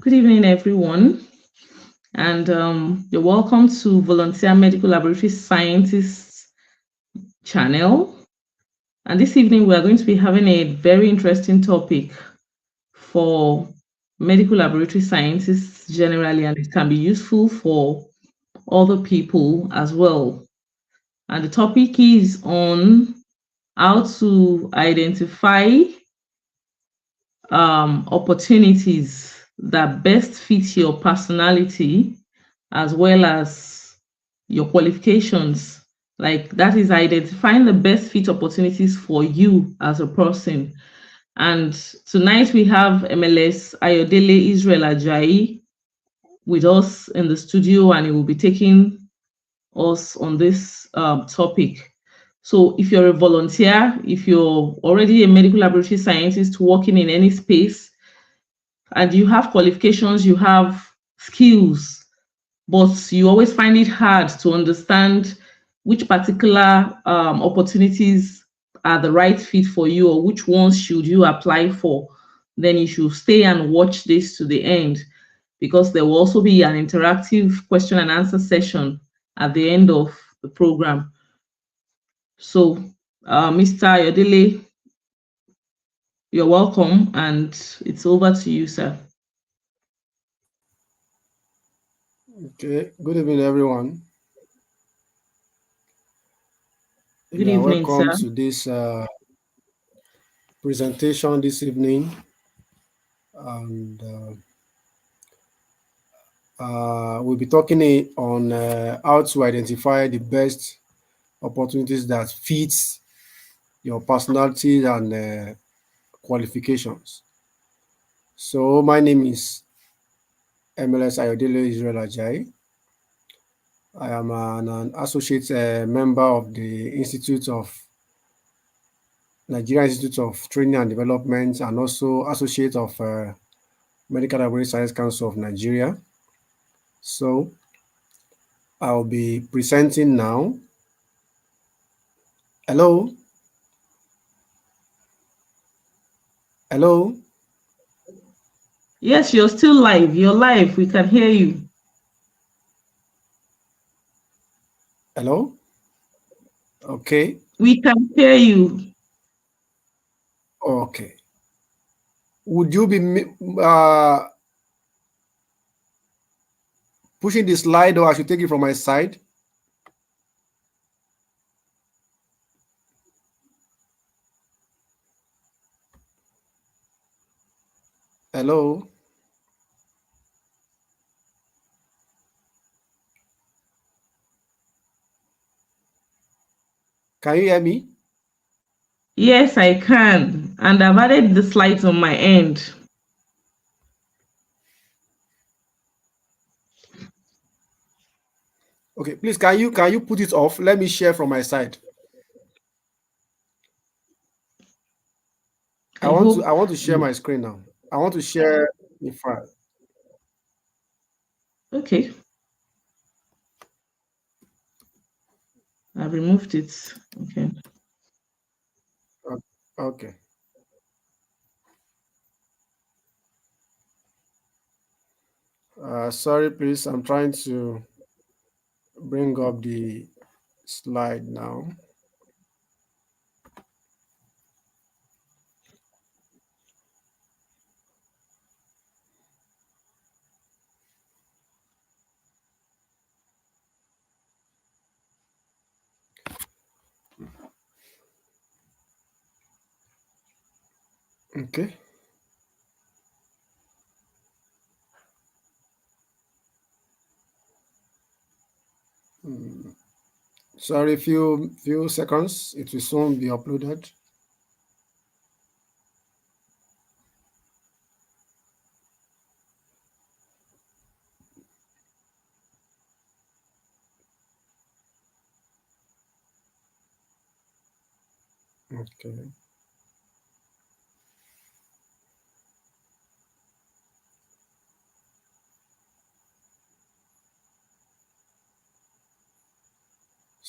Good evening, everyone, and you're welcome to Volunteer Medical Laboratory Scientists channel. And this evening, we are going to be having a very interesting topic for medical laboratory scientists generally, and it can be useful for other people as well. And the topic is on how to identify opportunities that best fit your personality as well as your qualifications. Like that is identifying the best fit opportunities for you as a person. And tonight we have MLS Ayodele Israel Ajayi with us in the studio, and he will be taking us on this topic. So, if you're a volunteer, if you're already a medical laboratory scientist working in any space, and you have qualifications, you have skills, but you always find it hard to understand which particular opportunities are the right fit for you or which ones should you apply for, then you should stay and watch this to the end because there will also be an interactive question and answer session at the end of the program. So, Mr. Yodele, you're welcome, and it's over to you, sir. Okay, good evening, everyone. Good You are evening, sir. welcome to this presentation this evening, and we'll be talking on how to identify the best opportunities that fits your personality and qualifications. So, my name is MLS Ayodele Israel Ajayi. I am an associate member of the Nigerian Institute of Training and Development, and also associate of Medical Laboratory Science Council of Nigeria. So I'll be presenting now. Hello? Hello? Yes, you're still live. You're live. We can hear you. Hello? Okay. We can hear you. Okay. Would you be uh, pushing the slide, or I should take it from my side? Hello? Can you hear me? Yes, I can. And I've added the slides on my end. Okay, please can you put it off? Let me share from my side. I I want to hope. I want to share my screen now. I want to share the file. Okay, I've removed it. Okay. Okay. Sorry, please. I'm trying to bring up the slide now. Okay. Mm, Sorry, few seconds. It will soon be uploaded. Okay.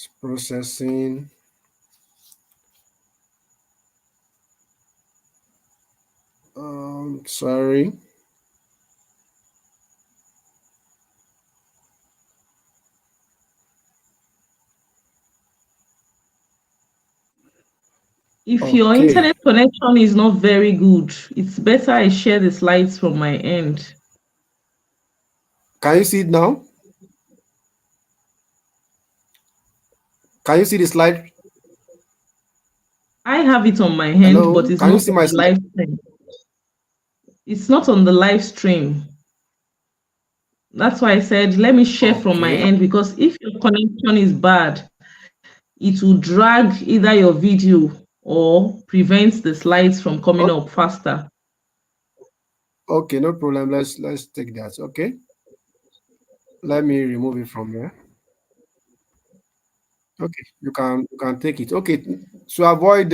It's processing. Sorry. If your Okay. internet connection is not very good, it's better I share the slides from my end. Can you see it now? Can you see the slide? I have it on my hand, but Hello? it's Can you not see on my the slide? live stream. It's not on the live stream. That's why I said, let me share from my Okay. end, because if your connection is bad, it will drag either your video or prevent the slides from coming O- up faster. Okay, no problem. Let's take that. Okay. Let me remove it from here. Okay, you can take it. Okay, to avoid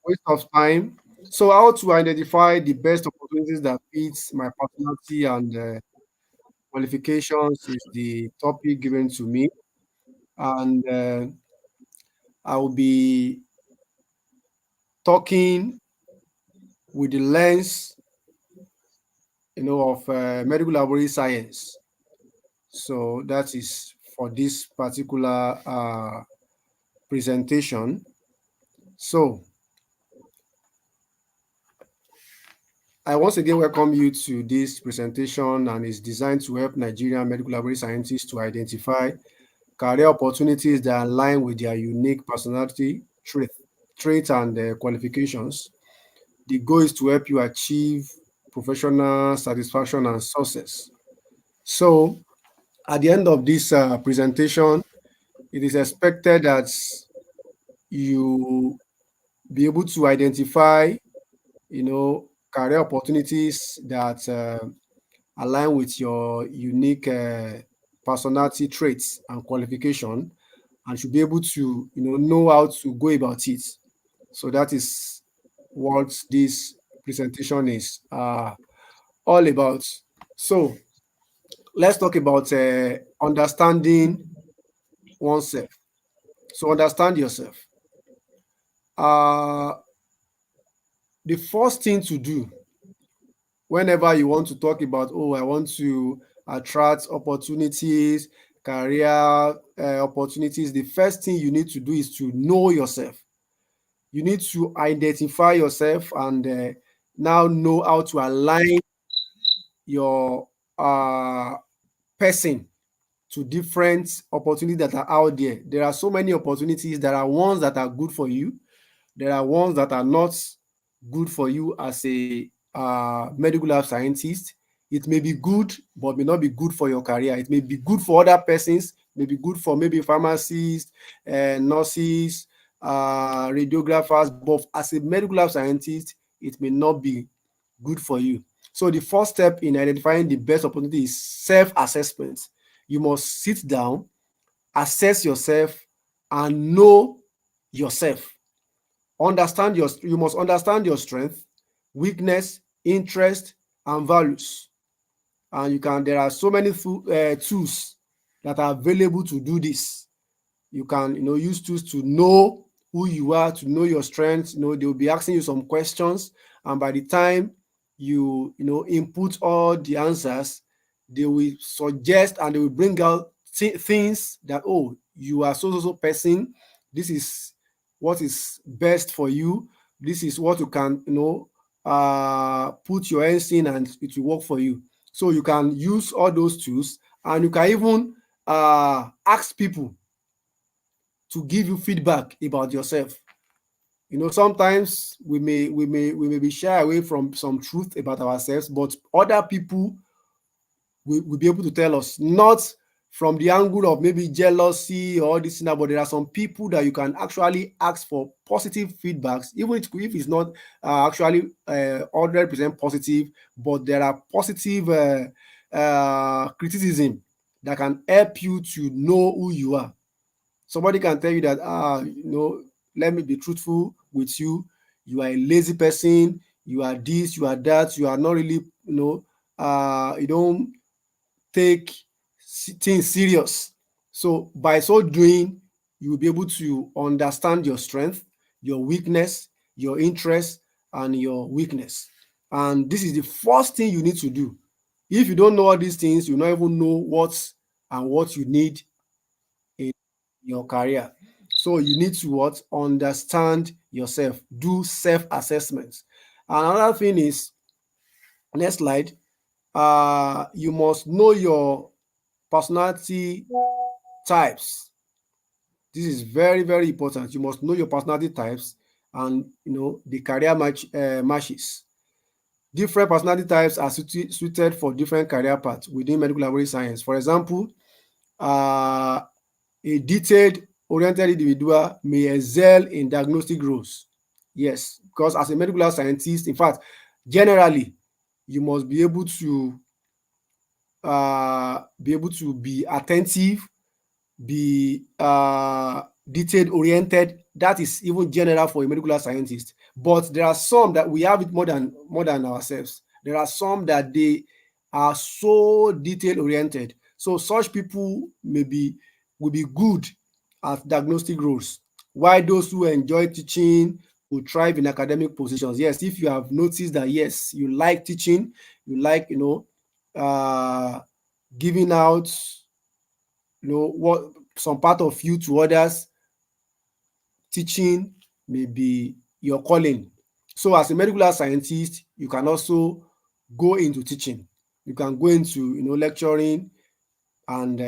waste of time. So how to identify the best opportunities that fits my personality and qualifications is the topic given to me, and I will be talking with the lens, of medical laboratory science. So that is for this particular presentation. So I once again welcome you to this presentation, and is designed to help Nigerian medical laboratory scientists to identify career opportunities that align with their unique personality traits and qualifications. The goal is to help you achieve professional satisfaction and success. So at the end of this presentation, it is expected that you be able to identify, career opportunities that align with your unique personality traits and qualification, and should be able to, know how to go about it. So that is what this presentation is all about. So let's talk about understanding oneself. So understand yourself. Uh, the first thing to do whenever you want to talk about, oh, I want to attract opportunities, career opportunities, the first thing you need to do is to know yourself. You need to identify yourself, and now know how to align your person to different opportunities that are out there. There are so many opportunities. There are ones that are good for you. There are ones that are not good for you as a medical lab scientist. It may be good, but may not be good for your career. It may be good for other persons, may be good for maybe pharmacists, nurses, radiographers, but as a medical lab scientist, it may not be good for you. So the first step in identifying the best opportunity is self-assessment. You must sit down, assess yourself, and know yourself. You must understand your strength, weakness, interest, and values. And there are so many tools that are available to do this. You can, use tools to know who you are, to know your strengths. They'll be asking you some questions, and by the time input all the answers, they will suggest and they will bring out things that, oh, you are so person. This is what is best for you. This is what you can, put your hands in, and it will work for you. So you can use all those tools, and you can even ask people to give you feedback about yourself. Sometimes we may be shy away from some truth about ourselves, but other people will be able to tell us, not from the angle of maybe jealousy or this and that, but there are some people that you can actually ask for positive feedbacks, even if it's not actually 100% positive, but there are positive criticism that can help you to know who you are. Somebody can tell you that, let me be truthful with you. You are a lazy person. You are this, you are that. You are not really, you don't take things serious. So by so doing, you will be able to understand your strength, your weakness, your interest, and your weakness. And this is the first thing you need to do. If you don't know all these things, you not even know what you need in your career. So you need to what? Understand yourself, do self-assessment. Another thing is, next slide, you must know your personality types. This is very, very important. You must know your personality types and the career matches. Different personality types are suited for different career paths within medical laboratory science. For example, uh, a detailed oriented individual may excel in diagnostic roles. Yes, because as a medical lab scientist, in fact, generally, you must be able to be attentive, be detailed oriented. That is even general for a medical scientist. But there are some that we have it more than ourselves. There are some that they are so detail oriented. So such people will be good at diagnostic roles. While those who enjoy teaching will thrive in academic positions. Yes, if you have noticed that, yes, you like teaching, you like uh, giving out what some part of you to others, teaching may be your calling. So as a medical lab scientist, you can also go into teaching. You can go into lecturing, and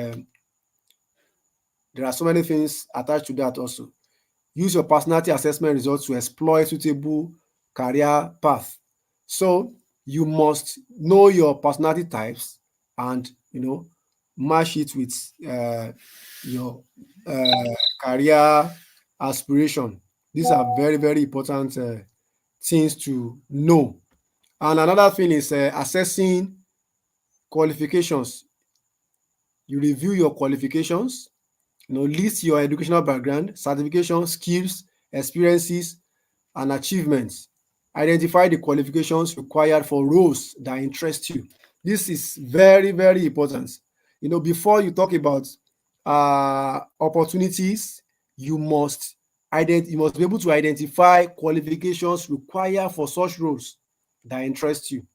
there are so many things attached to that also. Use your personality assessment results to explore a suitable career path. So you must know your personality types and match it with your career aspiration. These are very, very important things to know. And another thing is assessing qualifications. You review your qualifications, list your educational background, certifications, skills, experiences, and achievements. Identify the qualifications required for roles that interest you. This is very, very important. Before you talk about opportunities, you must you must be able to identify qualifications required for such roles that interest you.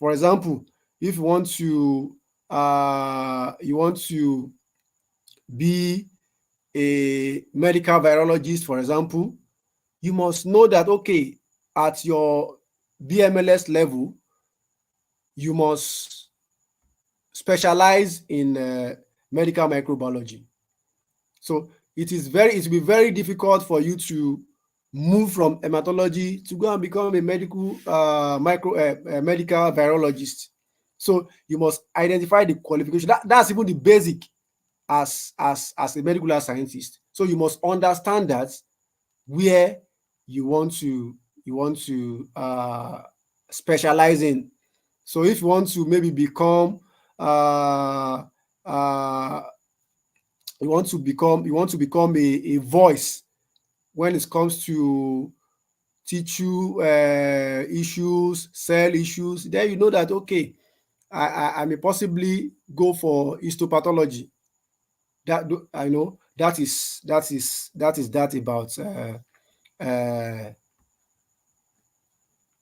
For example, if you want to be a medical virologist, for example, you must know that, okay, at your BMLS level, you must specialize in medical microbiology. So it will be very difficult for you to move from hematology to go and become a medical virologist. So you must identify the qualification. That's even the basic as a medical lab scientist. So you must understand that where you want to specialize in. So if you want to maybe become uh, a voice when it comes to tissue issues, cell issues, then you know that, okay, I may possibly go for histopathology. I know that about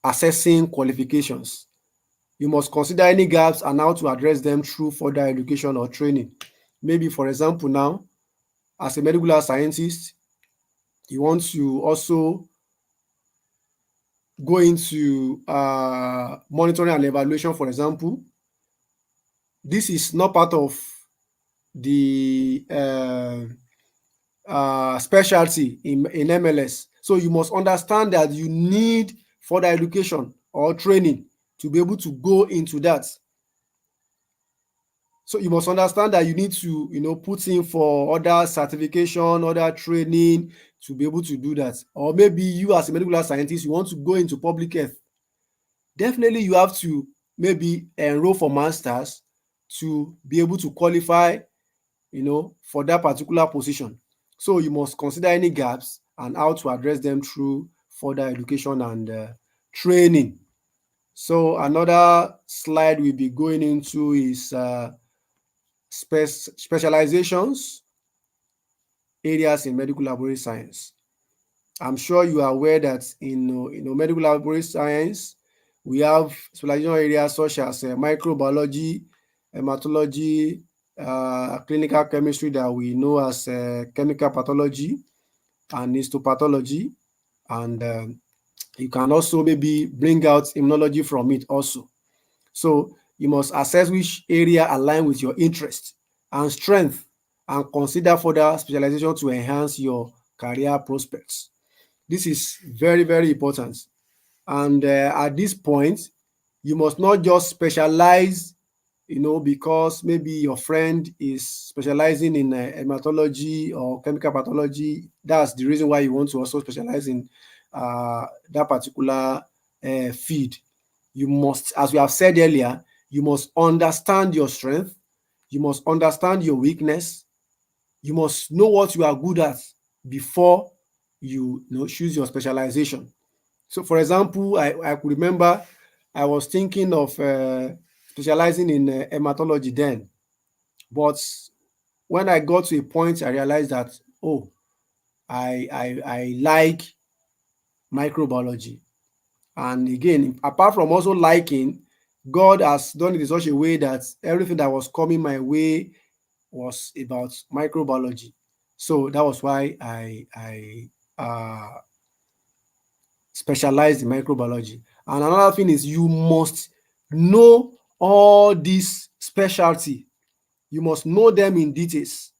assessing qualifications. You must consider any gaps and how to address them through further education or training. Maybe, for example, now, as a medical lab scientist, you want to also go into monitoring and evaluation, for example. This is not part of the specialty in MLS. So you must understand that you need further education or training to be able to go into that. So you must understand that you need to, put in for other certification, other training to be able to do that. Or maybe you as a medical lab scientist, you want to go into public health. Definitely you have to maybe enroll for masters to be able to qualify, for that particular position. So you must consider any gaps and how to address them through further education and training. So another slide we'll be going into is specializations areas in medical laboratory science. I'm sure you are aware that in medical laboratory science, we have specialization areas such as microbiology, hematology, clinical chemistry that we know as chemical pathology and histopathology, and you can also maybe bring out immunology from it also. So you must assess which area align with your interest and strength and consider further specialization to enhance your career prospects. This is very, very important. And at this point, you must not just specialize, because maybe your friend is specializing in hematology or chemical pathology. That's the reason why you want to also specialize in that particular field. You must, as we have said earlier, you must understand your strength, you must understand your weakness, you must know what you are good at before you choose your specialization. So, for example, I could remember I was thinking of specializing in hematology then, but when I got to a point, I realized that, oh, I like microbiology. And again, apart from also liking, God has done it in such a way that everything that was coming my way was about microbiology. So that was why I specialized in microbiology. And another thing is you must know all these specialty. You must know them in details.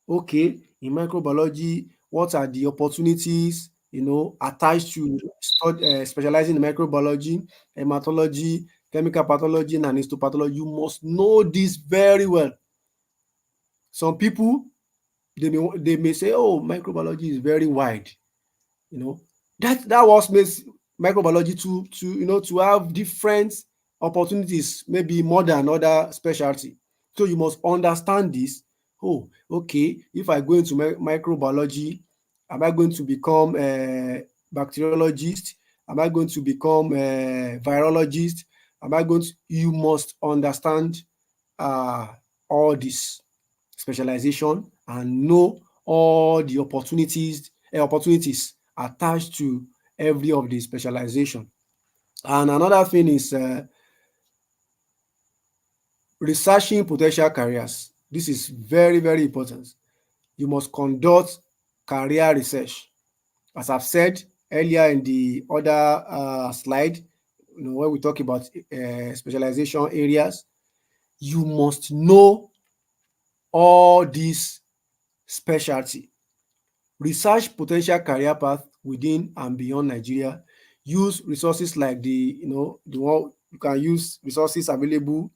Okay, in microbiology, what are the opportunities, attached to specializing in microbiology, hematology, chemical pathology, and histopathology? You must know this very well. Some people, they may say, oh, microbiology is very wide. you know that what makes microbiology to have different opportunities, maybe more than other specialty. So you must understand this. Oh, okay, if I go into microbiology, am I going to become a bacteriologist? Am I going to become a virologist? You must understand uh, all this specialization and know all the opportunities attached to every of the specialization. And another thing is researching potential careers. This is very, very important. You must conduct career research. As I've said earlier in the other slide, when we talk about specialization areas, you must know all these specialty. Research potential career path within and beyond Nigeria. Use resources like the one you can use resources available,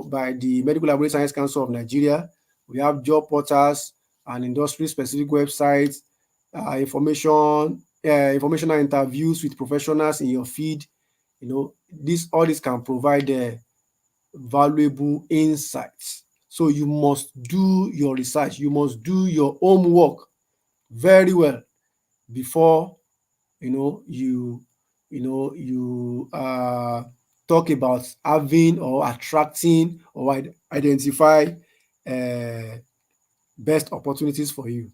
by the Medical Laboratory Science Council of Nigeria. We have job portals and industry-specific websites, informational interviews with professionals in your field. All this can provide valuable insights. So you must do your research. You must do your homework very well before you talk about having or attracting or identify uh, best opportunities for you.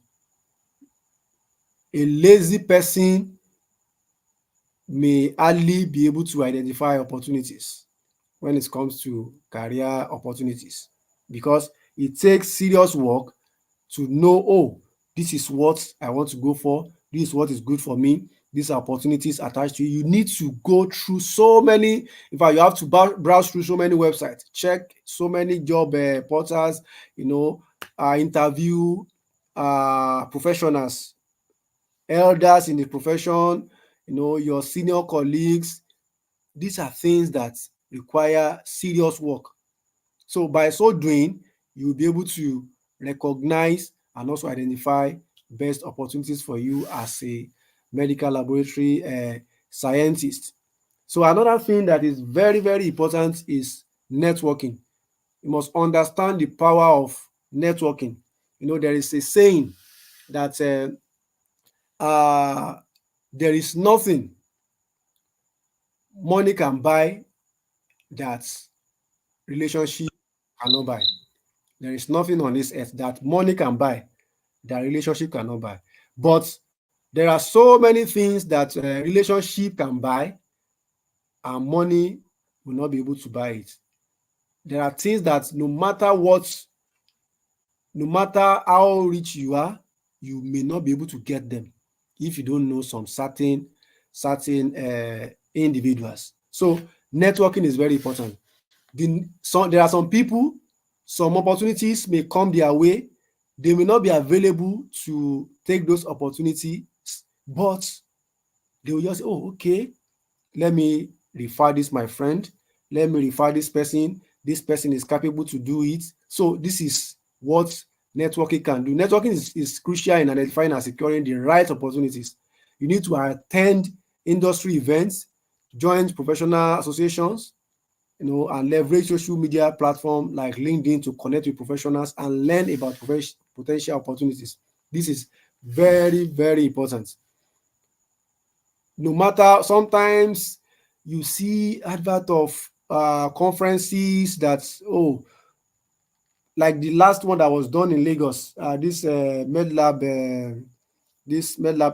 A lazy person may hardly be able to identify opportunities when it comes to career opportunities, because it takes serious work to know, oh, this is what I want to go for, this is what is good for me, these are opportunities attached to you. You need to go through so many, in fact, you have to browse through so many websites, check so many job portals, interview professionals, elders in the profession, your senior colleagues. These are things that require serious work. So by so doing, you'll be able to recognize and also identify best opportunities for you as a medical laboratory scientist. So another thing that is very, very important is networking. You must understand the power of networking. There is a saying that there is nothing money can buy that relationship cannot buy. There is nothing on this earth that money can buy that relationship cannot buy. But there are so many things that relationship can buy and money will not be able to buy it. There are things that no matter what no matter how rich you are, you may not be able to get them if you don't know some certain individuals. So networking is very important. There are some people, some opportunities may come their way. They may not be available to take those opportunities, but they will just say, oh, okay, let me refer this my friend, let me refer this person is capable to do it. So this is what networking can do. Networking is crucial in identifying and securing the right opportunities. You need to attend industry events, join professional associations, and leverage social media platform like LinkedIn to connect with professionals and learn about potential opportunities. This is very, very important. No matter, sometimes you see advert of conferences that, oh, like the last one that was done in Lagos, this MedLab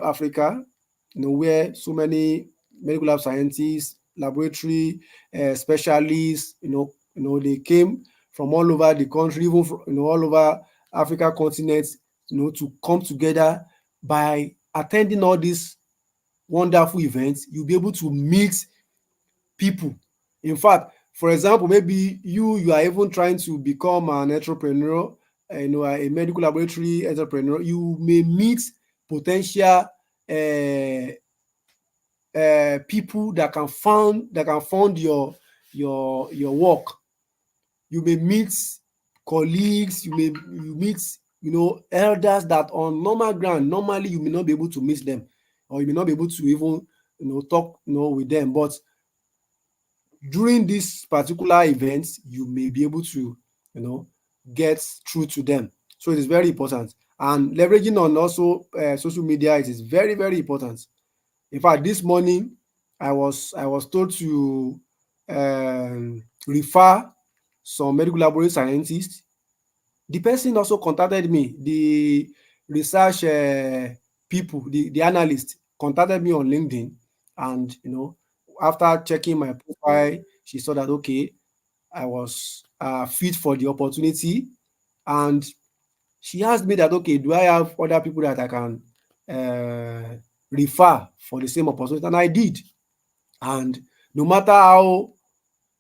Africa, where so many medical lab scientists, laboratory specialists, they came from all over the country, even from, all over Africa continent, to come together. By attending all these wonderful events, you'll be able to meet people. In fact, for example, maybe you are even trying to become an entrepreneur, a medical laboratory entrepreneur. You may meet potential people that can fund your work. You may meet colleagues. You meet elders that on normal ground normally you may not be able to meet them, or you may not be able to even talk with them, but during this particular event you may be able to get through to them. So it is very important, and leveraging on also social media, it is very, very important. In fact, this morning I was told to refer some medical laboratory scientists. The person also contacted me, the research people, the analyst contacted me on LinkedIn, and after checking my profile, she saw that, okay, I was fit for the opportunity, and she asked me that, okay, do I have other people that I can refer for the same opportunity? And I did. And no matter how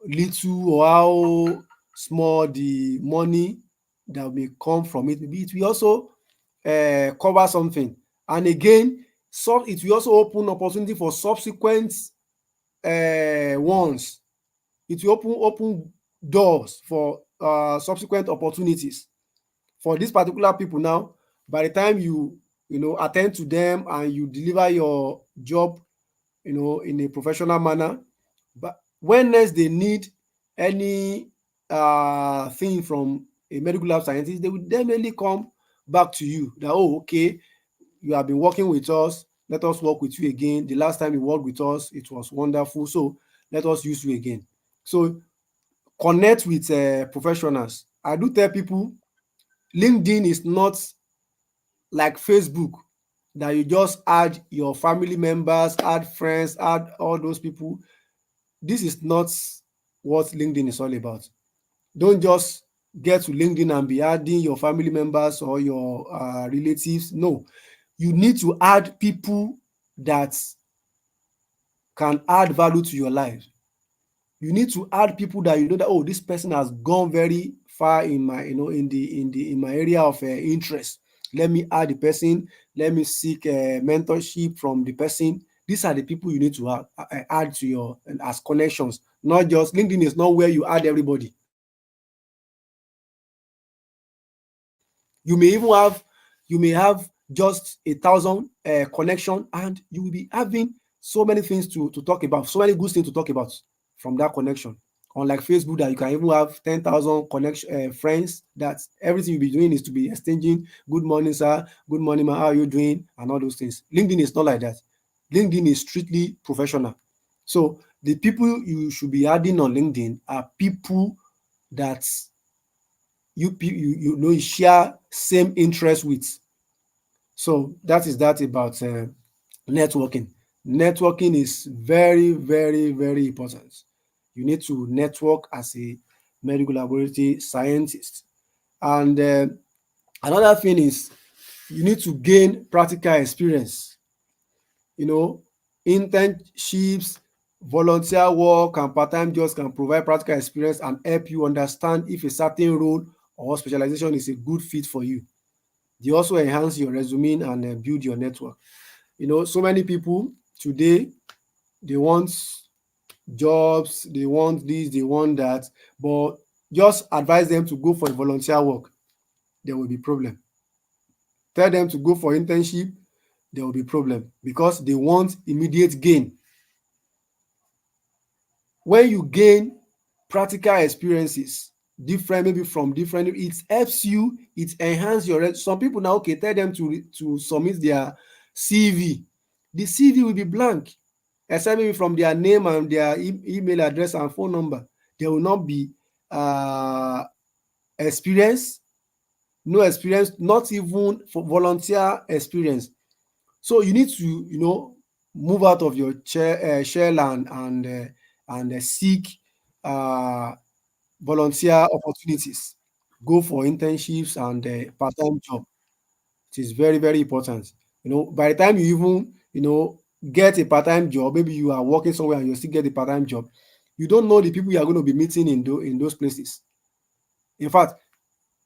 little or how small the money that may come from it, maybe it will also cover something. And again, so it will also open opportunity for subsequent ones. It will open doors for subsequent opportunities for these particular people. Now, by the time you attend to them and you deliver your job in a professional manner, but when next they need any thing from a medical lab scientist, they will definitely come back to you that, oh, okay, you have been working with us, let us work with you again. The last time you worked with us, it was wonderful, so let us use you again. So connect with professionals. I do tell people LinkedIn is not like Facebook, that you just add your family members, add friends, add all those people. This is not what LinkedIn is all about. Don't just get to LinkedIn and be adding your family members or your relatives. No, you need to add people that can add value to your life. You need to add people that you know that, oh, this person has gone very far in my in my area of interest. Let me add the person. Let me seek mentorship from the person. These are the people you need to add to your as connections. Not just LinkedIn is not where you add everybody. You may have just 1,000 connection, and you will be having so many things to talk about, so many good things to talk about from that connection. Unlike Facebook, that you can even have 10,000 connection friends, that everything you'll be doing is to be exchanging good morning, sir, good morning, ma, how are you doing, and all those things. LinkedIn is not like that. LinkedIn is strictly professional. So the people you should be adding on LinkedIn are people that you share same interest with. So that is that about networking. Networking is very, very, very important. You need to network as a medical laboratory scientist. And Another thing is you need to gain practical experience. You know, internships, volunteer work, and part-time jobs can provide practical experience and help you understand if a certain role or specialization is a good fit for you. They also enhance your resume and build your network. So many people today, they want jobs, they want this, they want that, but just advise them to go for a volunteer work, there will be problem. Tell them to go for internship, there will be problem because they want immediate gain. When you gain practical experiences different, maybe from different, it helps you, it enhance your some people now, okay, tell them to submit their CV. The CV will be blank except maybe from their name and their email address and phone number. There will not be uh experience, no experience, not even for volunteer experience. So you need to, move out of your shell and seek uh, volunteer opportunities. Go for internships and part-time job. It is very, very important. By the time you even, get a part-time job, maybe you are working somewhere and you still get a part-time job, you don't know the people you are going to be meeting in those places. In fact,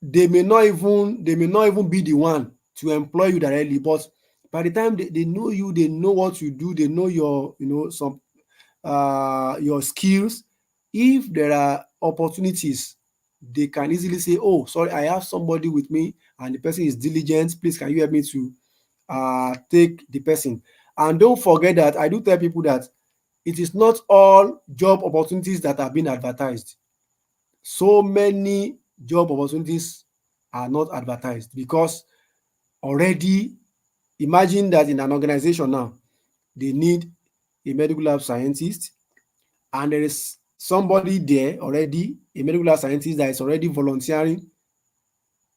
they may not even be the one to employ you directly, but by the time they know you, they know what you do, they know your some your skills. If there are opportunities, they can easily say, oh, sorry, I have somebody with me and the person is diligent, please can you help me to take the person. And don't forget that I do tell people that it is not all job opportunities that are being advertised. So many job opportunities are not advertised because already, imagine that in an organization now, they need a medical lab scientist, and there is somebody there already, a medical lab scientist that is already volunteering.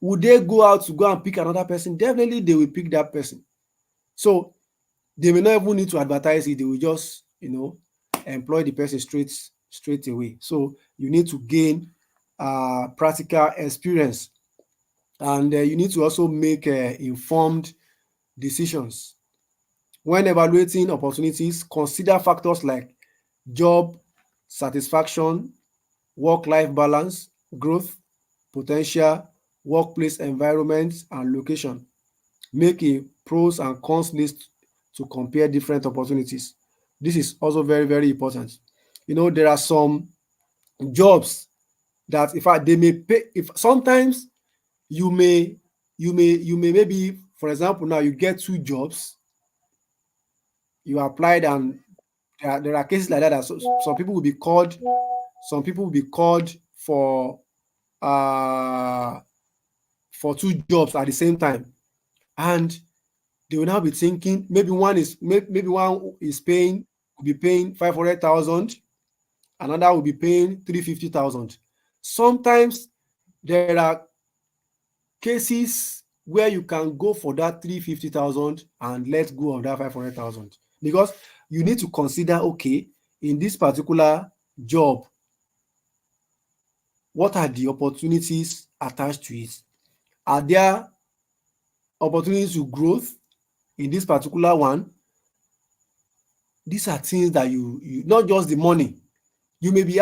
Would they go out to go and pick another person? Definitely they will pick that person. So they may not even need to advertise it, they will just employ the person straight away. So you need to gain practical experience, and you need to also make informed decisions. When evaluating opportunities, consider factors like job satisfaction, work-life balance, growth potential, workplace environment, and location. Make a pros and cons list to compare different opportunities. This is also very, very important. There are some jobs that, in fact, they may pay. If sometimes you may maybe, for example, now you get two jobs, you applied, and there are cases like that, some people will be called, uh for two jobs at the same time, and they will now be thinking maybe one is paying will be paying 500,000, another will be paying 350,000. Sometimes there are cases where you can go for that 350,000 and let go of that 500,000, because you need to consider, okay, in this particular job, what are the opportunities attached to it? Are there opportunities to growth in this particular one? These are things that you not just the money. You may be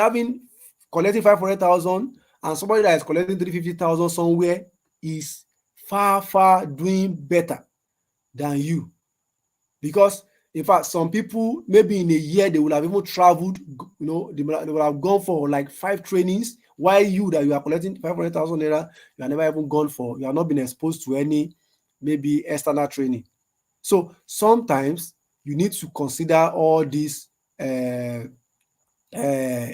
collecting 500,000, and somebody that is collecting 350,000 somewhere is far, far doing better than you. Because in fact, some people maybe in a year they will have even traveled, they will have gone for like 5 trainings, while you that you are collecting 500,000 naira, you have never even gone for, you have not been exposed to any maybe external training. So sometimes you need to consider all these uh, uh,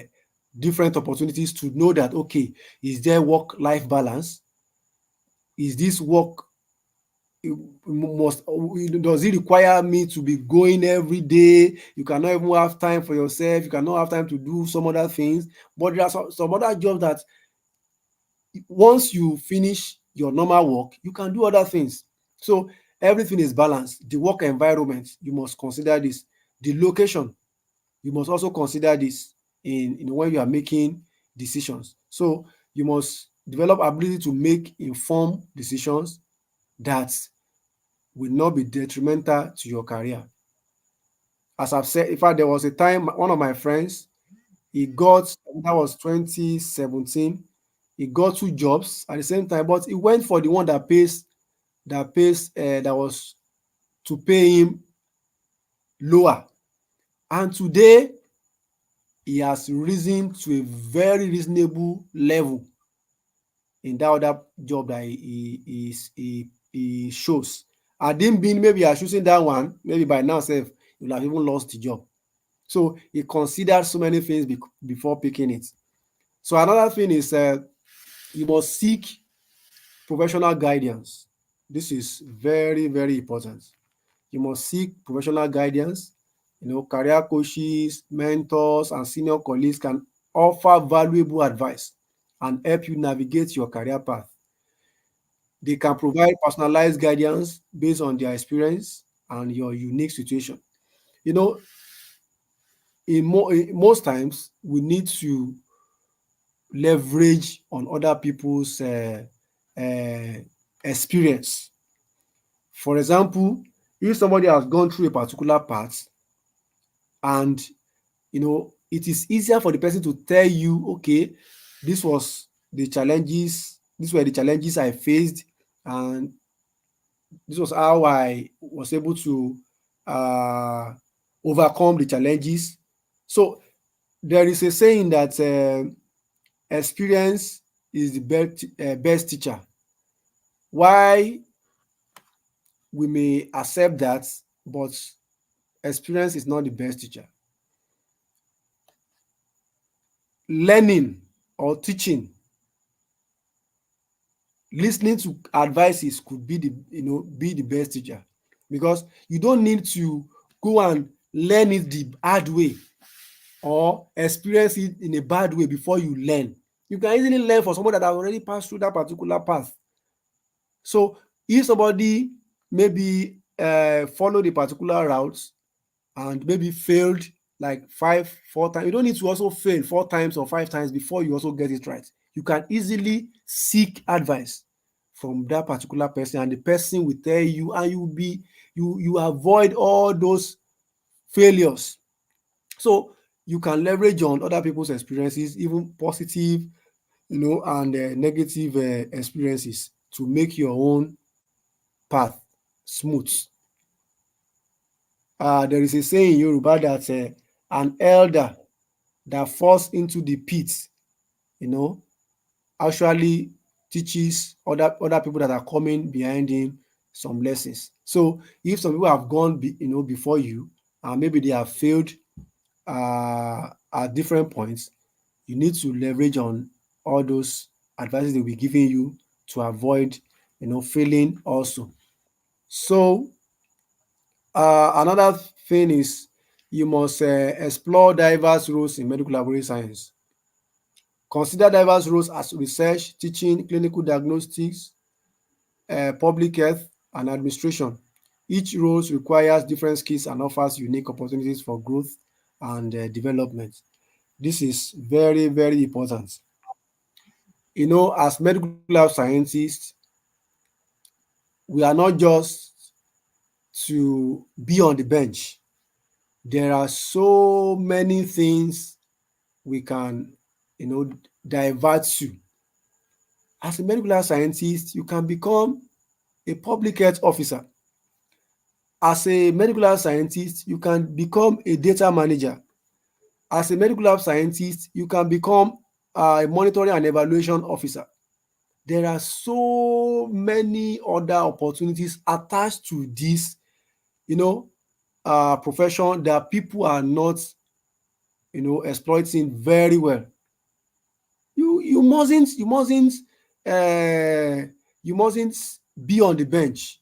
different opportunities to know that, okay, is there work-life balance? Is this work does it require me to be going every day? You cannot even have time for yourself. You cannot have time to do some other things. But there are some other jobs that once you finish your normal work, you can do other things. So everything is balanced. The work environment, you must consider this. The location, you must also consider this in when you are making decisions. So you must develop ability to make informed decisions that will not be detrimental to your career. As I've said, in fact, there was a time one of my friends, he got, that was 2017, he got two jobs at the same time, but he went for the one that was to pay him lower. And today he has risen to a very reasonable level in that other job that he shows. Had him been maybe I choosing that one, maybe by now self he will have even lost the job. So he considered so many things before picking it. So another thing is you must seek professional guidance. This is very, very important. You must seek professional guidance. Career coaches, mentors, and senior colleagues can offer valuable advice and help you navigate your career path. They can provide personalized guidance based on their experience and your unique situation. You know, in most times, we need to leverage on other people's uh, experience. For example, if somebody has gone through a particular path and it is easier for the person to tell you, okay, this was these were the challenges I faced, and this was how I was able to uh, overcome the challenges. So there is a saying that experience is the best teacher. Why we may accept that, but experience is not the best teacher. Learning or teaching, listening to advices could be the best teacher, because you don't need to go and learn it the hard way or experience it in a bad way before you learn. You can easily learn from someone that has already passed through that particular path. So if somebody maybe followed a particular route and maybe failed like 4 times, you don't need to also fail 4 times or 5 times before you also get it right. You can easily seek advice from that particular person, and the person will tell you, and you avoid all those failures. So you can leverage on other people's experiences, even positive, and negative experiences, to make your own path smooth. There is a saying in Yoruba that an elder that falls into the pit, you know, actually teaches other people that are coming behind him some lessons. So if some people have gone, before you, and maybe they have failed at different points, you need to leverage on all those advices they'll be giving you to avoid, failing also. So another thing is you must explore diverse roles in medical laboratory science. Consider diverse roles as research, teaching, clinical diagnostics, public health, and administration. Each role requires different skills and offers unique opportunities for growth and development. This is very, very important. As medical lab scientists, we are not just to be on the bench. There are so many things we can, divert to. As a medical lab scientist, you can become a public health officer. As a medical lab scientist, you can become a data manager. As a medical lab scientist, you can become a monitoring and evaluation officer. There are so many other opportunities attached to this, profession that people are not, exploiting very well. You mustn't be on the bench.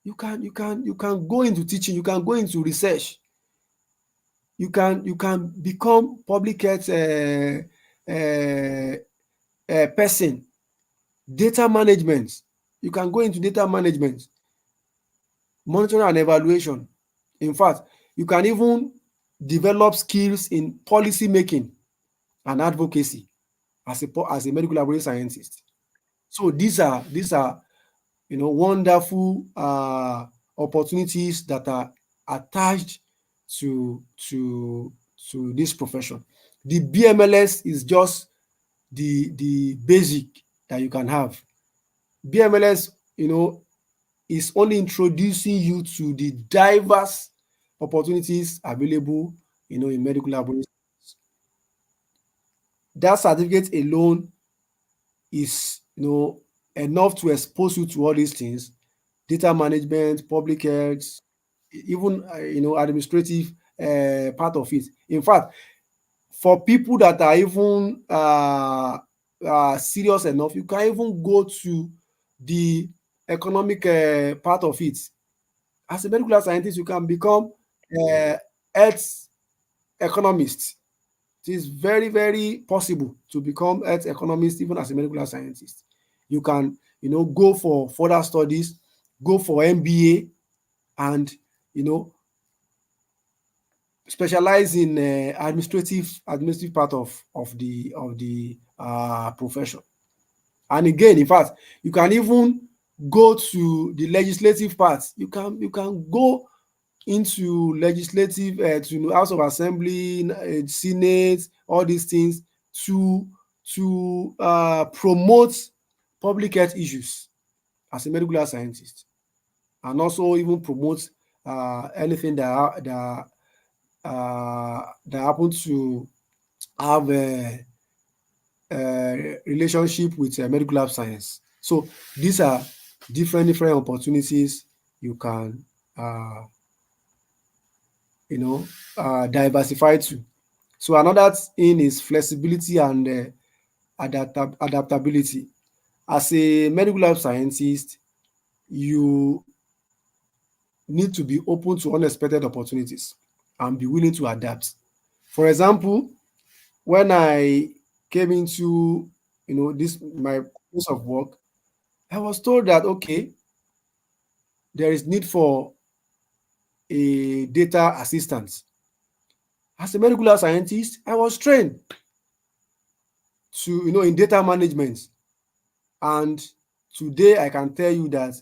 You can go into teaching. You can go into research. You can become public health person. Data management. You can go into data management, monitoring and evaluation. In fact, you can even develop skills in policy making and advocacy as a medical laboratory scientist. So these are wonderful opportunities that are attached to to this profession. The BMLS is just the basic that you can have. BMLS, is only introducing you to the diverse opportunities available, in medical laboratory. That certificate alone is, enough to expose you to all these things: data management, public health, even administrative part of it. In fact, for people that are even serious enough, you can even go to the economic part of it. As a medical scientist, you can become health economist. It is very, very possible to become health economist even as a medical scientist. You can, go for further studies, go for MBA, and you know specialize in administrative part of the profession. And again, in fact, you can even go to the legislative part. You can go into legislative, to House of Assembly, Senate, all these things, to promote public health issues as a medical scientist, and also even promote anything that happen to have a relationship with medical lab science. So these are different opportunities you can uh, diversify to. So another thing is flexibility and adaptability. As a medical lab scientist, you need to be open to unexpected opportunities and be willing to adapt. For example, when I came into this my place of work, I was told that okay, there is need for a data assistant. As a medical lab scientist, I was trained to in data management, and today I can tell you that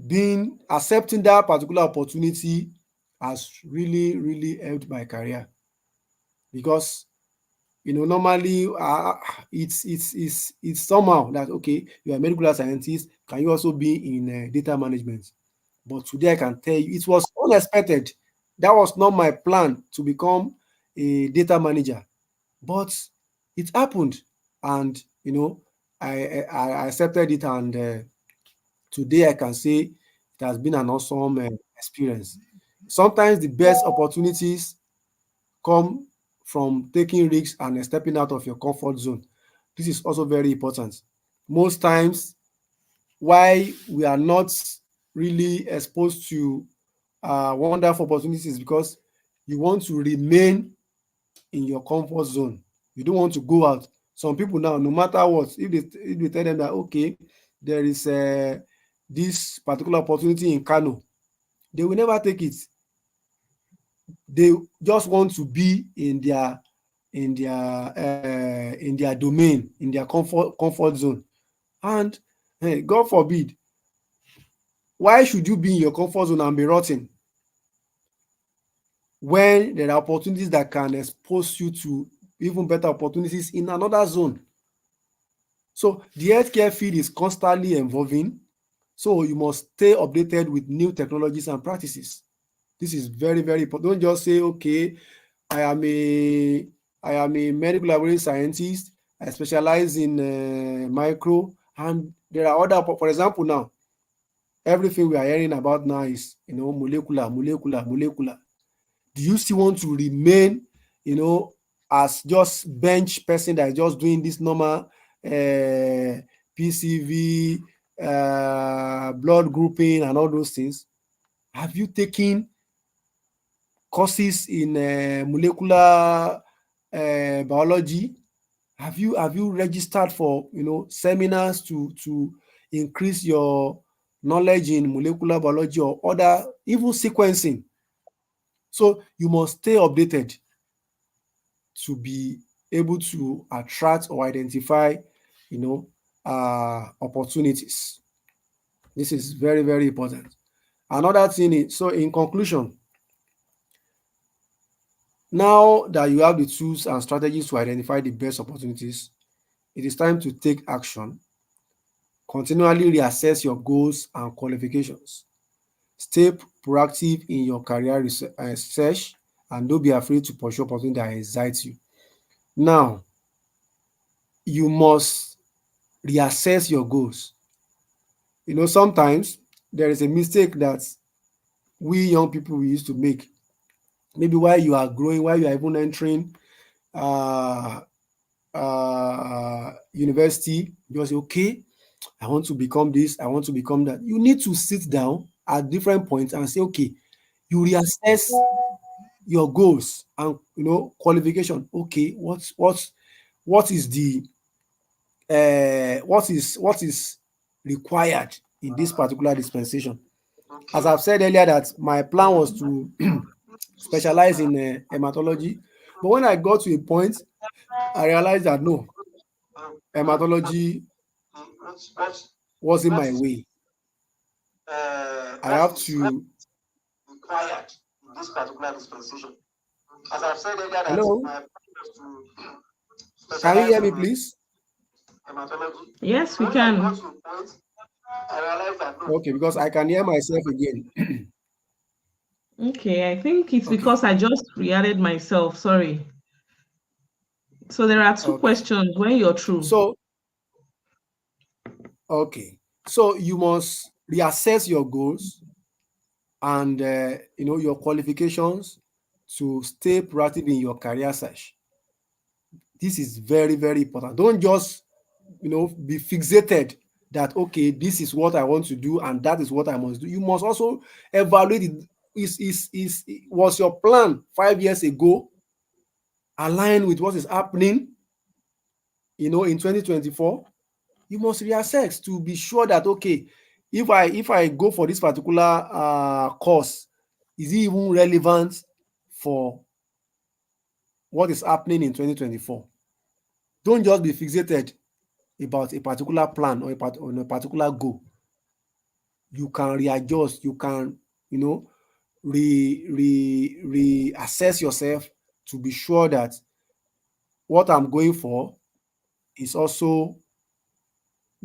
being accepting that particular opportunity has really, really helped my career, because normally it's somehow that okay, you're a medical scientist, can you also be in data management? But today I can tell you it was unexpected. That was not my plan to become a data manager, but it happened, and I accepted it, and today I can say it has been an awesome experience. Sometimes the best opportunities come from taking risks and stepping out of your comfort zone. This is also very important. Most times, why we are not really exposed to wonderful opportunities, because you want to remain in your comfort zone. You don't want to go out. Some people now, no matter what, if they tell them that okay, there is this particular opportunity in Kano, they will never take it. They just want to be in their domain, in their comfort zone. And God forbid, why should you be in your comfort zone and be rotting when there are opportunities that can expose you to even better opportunities in another zone? So the healthcare field is constantly evolving, so you must stay updated with new technologies and practices. This is very, very important. Don't just say, okay, I am a I am a medical laboratory scientist. I specialize in micro, and there are other. For example, now everything we are hearing about now is molecular. Do you still want to remain, as just bench person that is just doing this normal PCV, blood grouping, and all those things? Have you taken courses in molecular biology? Have you registered for seminars to increase your knowledge in molecular biology or other, even sequencing? So you must stay updated to be able to attract or identify, you know, opportunities. This is very, very important. Another thing is, so in conclusion, now that you have the tools and strategies to identify the best opportunities, it is time to take action. Continually reassess your goals and qualifications. Stay proactive in your career research, and don't be afraid to pursue opportunities that excite you. Now, you must reassess your goals. Sometimes there is a mistake that we young people we used to make. Maybe while you are growing, while you are even entering uh, university, you say, okay, I want to become this, I want to become that. You need to sit down at different points and say, okay, you reassess your goals and qualification. Okay, what is the what is required in this particular dispensation? As I've said earlier, that my plan was to specialize in hematology, but when I got to a point, I realized that no, hematology wasn't my way. I have to. Hello, can you hear me, please? Yes, we can. Okay, because I can hear myself again. Okay, I think it's Okay, because I just re-added myself. Sorry. So there are two okay. questions when you're through. So, okay. So you must reassess your goals and your qualifications to stay proactive in your career search. This is very, very important. Don't just be fixated that okay, this is what I want to do and that is what I must do. You must also evaluate it. Was your plan 5 years ago aligned with what is happening in 2024? You must reassess to be sure that okay, if I go for this particular course, is it even relevant for what is happening in 2024? Don't just be fixated about a particular plan or on a particular goal. You can readjust, you can you know reassess yourself to be sure that what I'm going for is also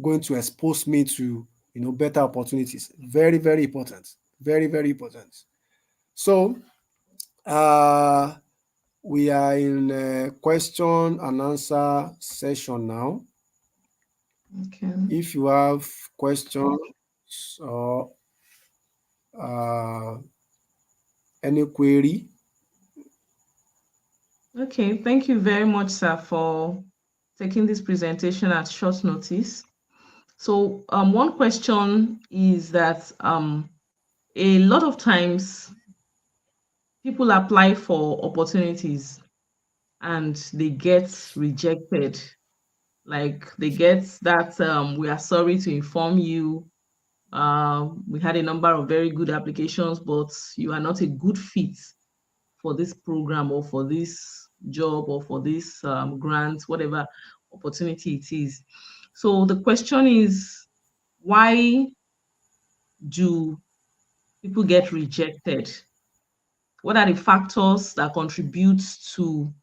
going to expose me to better opportunities. Very, very important. Very, very important. So uh we are in a question and answer session now. Okay. If you have questions or uh any query. Okay. Thank you very much, sir, for taking this presentation at short notice. So, one question is that a lot of times people apply for opportunities and they get rejected. Like they get that we are sorry to inform you. We had a number of very good applications, but you are not a good fit for this program or for this job or for this grant, whatever opportunity it is. So the question is, why do people get rejected? What are the factors that contribute to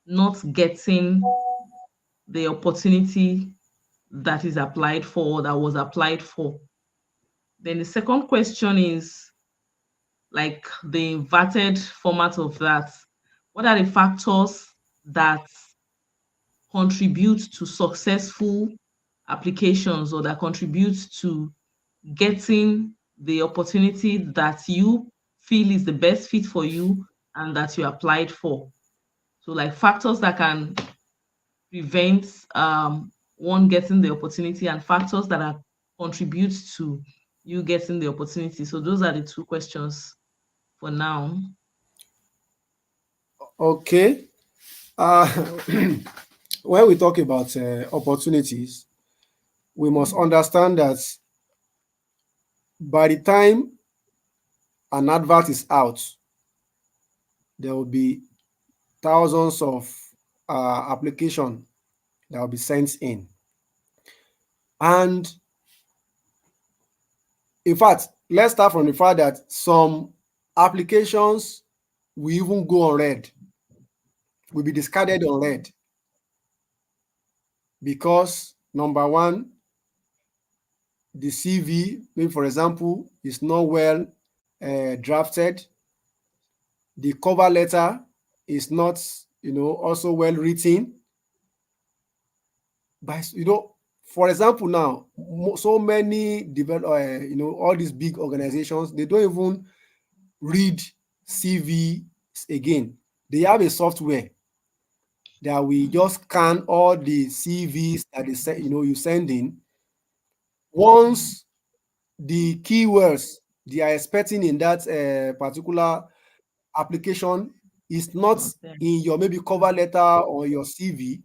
not getting the opportunity that is applied for, that was applied for? Then the second question is like the inverted format of that. What are the factors that contribute to successful applications or that contribute to getting the opportunity that you feel is the best fit for you and that you applied for? So, like factors that can prevent one getting the opportunity and factors that are contribute to you getting the opportunity. So, those are the two questions for now. Okay. uh when we talk about opportunities, we must understand that by the time an advert is out, there will be thousands of application that will be sent in. And in fact, let's start from the fact that some applications will even go unread, will be discarded unread because number one, the CV, maybe for example, is not well drafted. The cover letter is not, also well written. But for example, now so many all these big organizations, they don't even read CV again. They have a software that we just scan all the CVs that they send, you send in. Once the keywords they are expecting in that particular application is not Not there. in your maybe cover letter or your CV,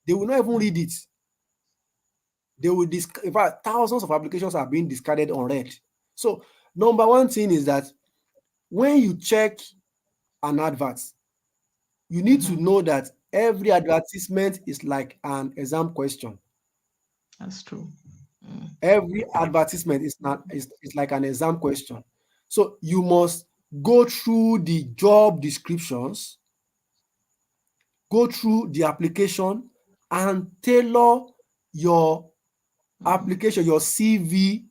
they will not even read it. They will in fact, thousands of applications are being discarded unread. So number one thing is that when you check an advert, you need to Mhm. know that every advertisement is like an exam question. That's true. Mm. Every advertisement is not is like an exam question. So you must go through the job descriptions, go through the application, and tailor your Mm. application, your CV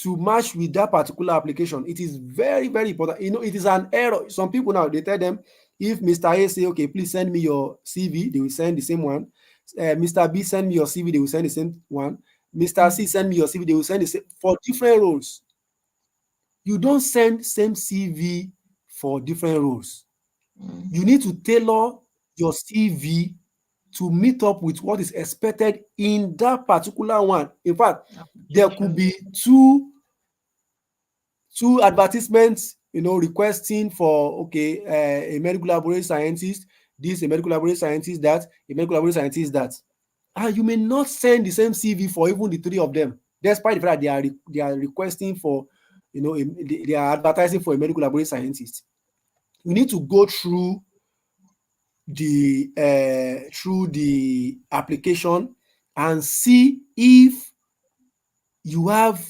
to match with that particular application. It is very, very important. It is an error. Some people now they tell them if Mr. A say, okay, please send me your CV, they will send the same one. Mr. B send me your CV, they will send the same one. Mr. C send me your CV, they will send the same for different roles. You don't send same CV for different roles. Mm. You need to tailor your CV to meet up with what is expected in that particular one. In fact, there could Application. be two advertisements, requesting for okay, a medical laboratory scientist, this a medical laboratory scientist, that a medical laboratory scientist, that, and you may not send the same CV for even the three of them, despite the fact that they are requesting for, they are advertising for a medical laboratory scientist. You need to go through the application and see if you have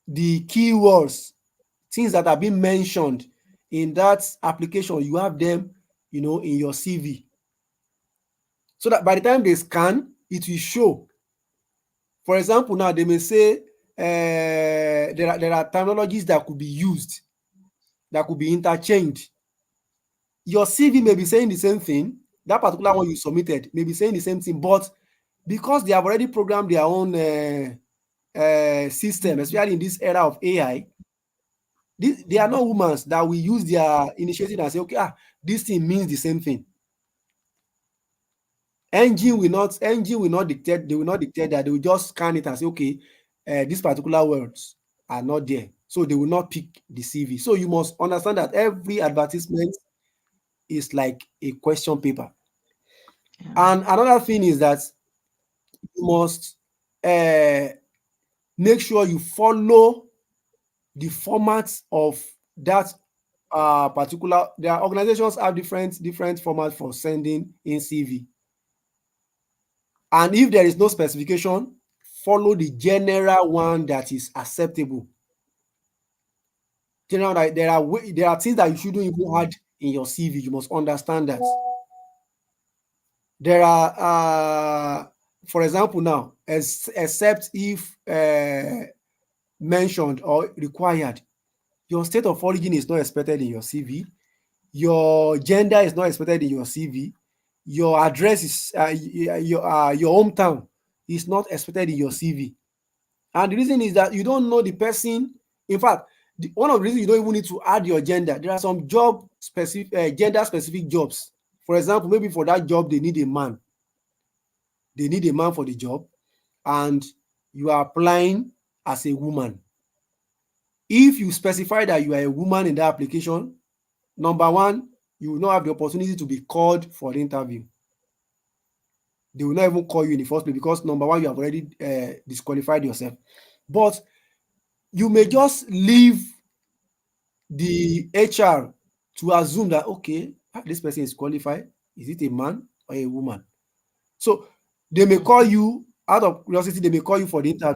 the keywords, things that have been mentioned in that application, you have them, in your CV. So that by the time they scan, it will show. For example, now they may say there are terminologies that could be used, that could be interchanged. Your CV may be saying the same thing, that particular one you submitted may be saying the same thing, but because they have already programmed their own system, especially in this era of AI, they are not humans that will use their initiative and say, okay, this thing means the same thing. Engine will not dictate, they will not dictate that, they will just scan it and say, okay, these particular words are not there. So they will not pick the CV. So you must understand that every advertisement is like a question paper. Yeah. And another thing is that you must make sure you follow the format of that particular. Their organizations have different formats for sending in CV. And if there is no specification, follow the general one that is acceptable. General, that there are things that you shouldn't even add in your CV. You must understand that. There are, for example, now, except if mentioned or required, your state of origin is not expected in your CV. Your gender is not expected in your CV. Your address is your hometown is not expected in your CV. And the reason is that you don't know the person. In fact, one of the reasons you don't even need to add your gender, there are some job specific, gender specific jobs. For example, maybe for that job they need a man. They need a man for the job, and you are applying as a woman. If you specify that you are a woman in that application, number one, you will not have the opportunity to be called for the interview. They will not even call you in the first place because number one, you have already disqualified yourself. But you may just leave the HR to assume that, okay, this person is qualified. Is it a man or a woman? So they may call you Out of curiosity, they may call you for the interview,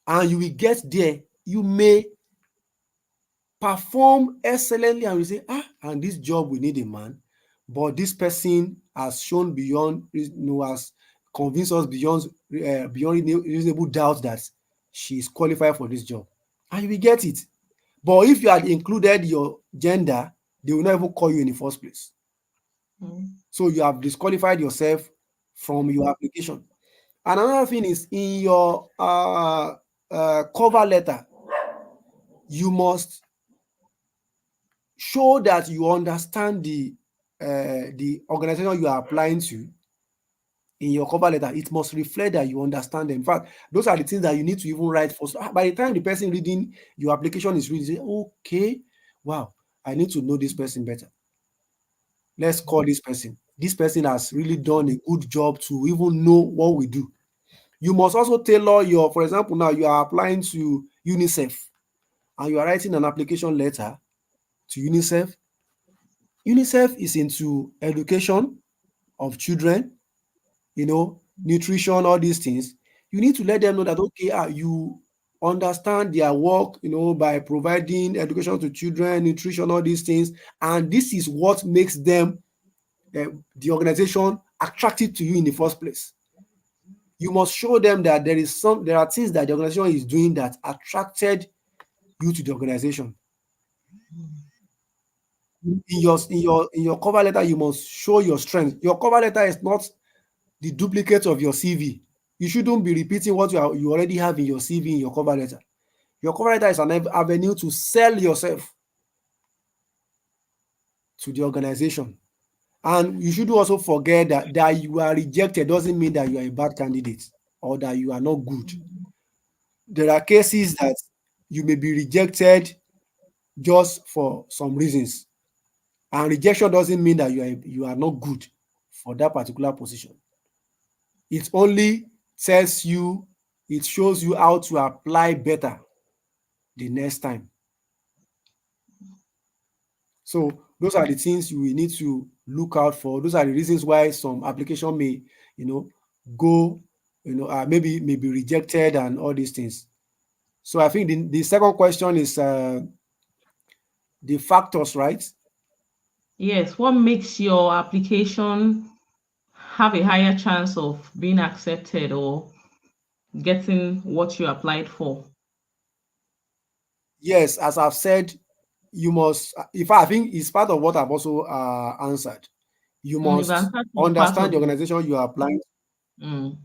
and you will get there. You may perform excellently, and we say, and this job we need a man, but this person has shown beyond, has convinced us beyond reasonable doubt that she is qualified for this job, and you will get it. But if you had included your gender, they will not even call you in the first place. Mm. So you have disqualified yourself from your application. And another thing is, in your cover letter, you must show that you understand the organization you are applying to. In your cover letter, it must reflect that you understand them. In fact, those are the things that you need to even write for. So by the time the person reading your application is reading, say, okay, wow, I need to know this person better. Let's call this person. This person has really done a good job to even know what we do. You must also tailor your, for example, now you are applying to UNICEF and you are writing an application letter to UNICEF. UNICEF is into education of children, nutrition, all these things. You need to let them know that, okay, you understand their work, by providing education to children, nutrition, all these things. And this is what makes them, the organization, attractive to you in the first place. You must show them that there are things that the organization is doing that attracted you to the organization. In your cover letter, you must show your strength. Your cover letter is not the duplicate of your CV. You shouldn't be repeating what you already have in your CV in your cover letter. Your cover letter is an avenue to sell yourself to the organization. And you should also forget that you are rejected doesn't mean that you are a bad candidate or that you are not good. There are cases that you may be rejected just for some reasons. And rejection doesn't mean that you are not good for that particular position. It only it shows you how to apply better the next time. So those are the things you will need to look out for. Those are the reasons why some application may, go, maybe be rejected and all these things. So I think the second question is the factors, right? Yes, what makes your application have a higher chance of being accepted or getting what you applied for? Yes, as I've said, you must, in fact, I think it's part of what I've also answered. You You've must answered some part understand of the it. organization you are applying to. Mm.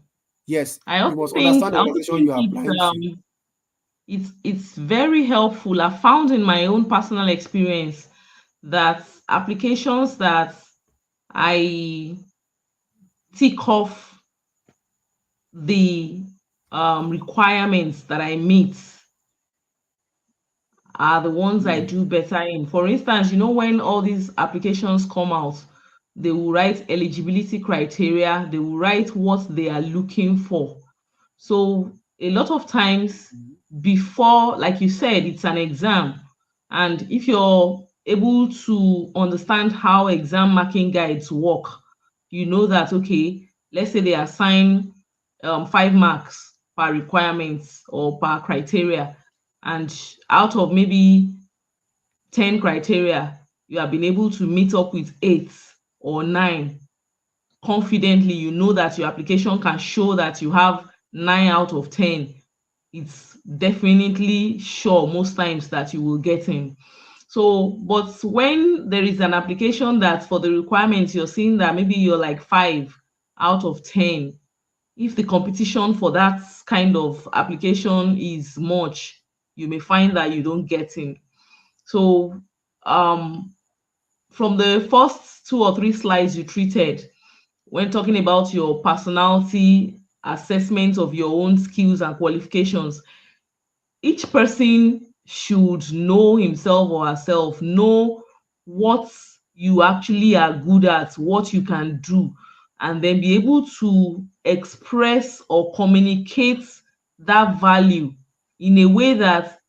Yes, I you also must think understand I the also organization think you are applying to. it's very helpful. I found in my own personal experience that applications that I tick off the requirements that I meet are the ones I Mm, do better in. For instance, when all these applications come out, they will write eligibility criteria, they will write what they are looking for. So a lot of times mm, before, like you said, it's an exam. And if you're able to understand how exam marking guides work, you know that, okay, let's say they assign 5 marks per requirements or per criteria. And out of maybe 10 criteria, you have been able to meet up with 8 or 9 confidently. You know that your application can show that you have 9 out of 10. It's definitely sure most times that you will get in. So, but when there is an application that for the requirements you're seeing that maybe you're like 5 out of 10, if the competition for that kind of application is much, you may find that you don't get in. So, um, from the first 2 or 3 slides you treated, when talking about your personality assessment of your own skills and qualifications, each person should know himself or herself, know what you actually are good at, what you can do, and then be able to express or communicate that value in a way that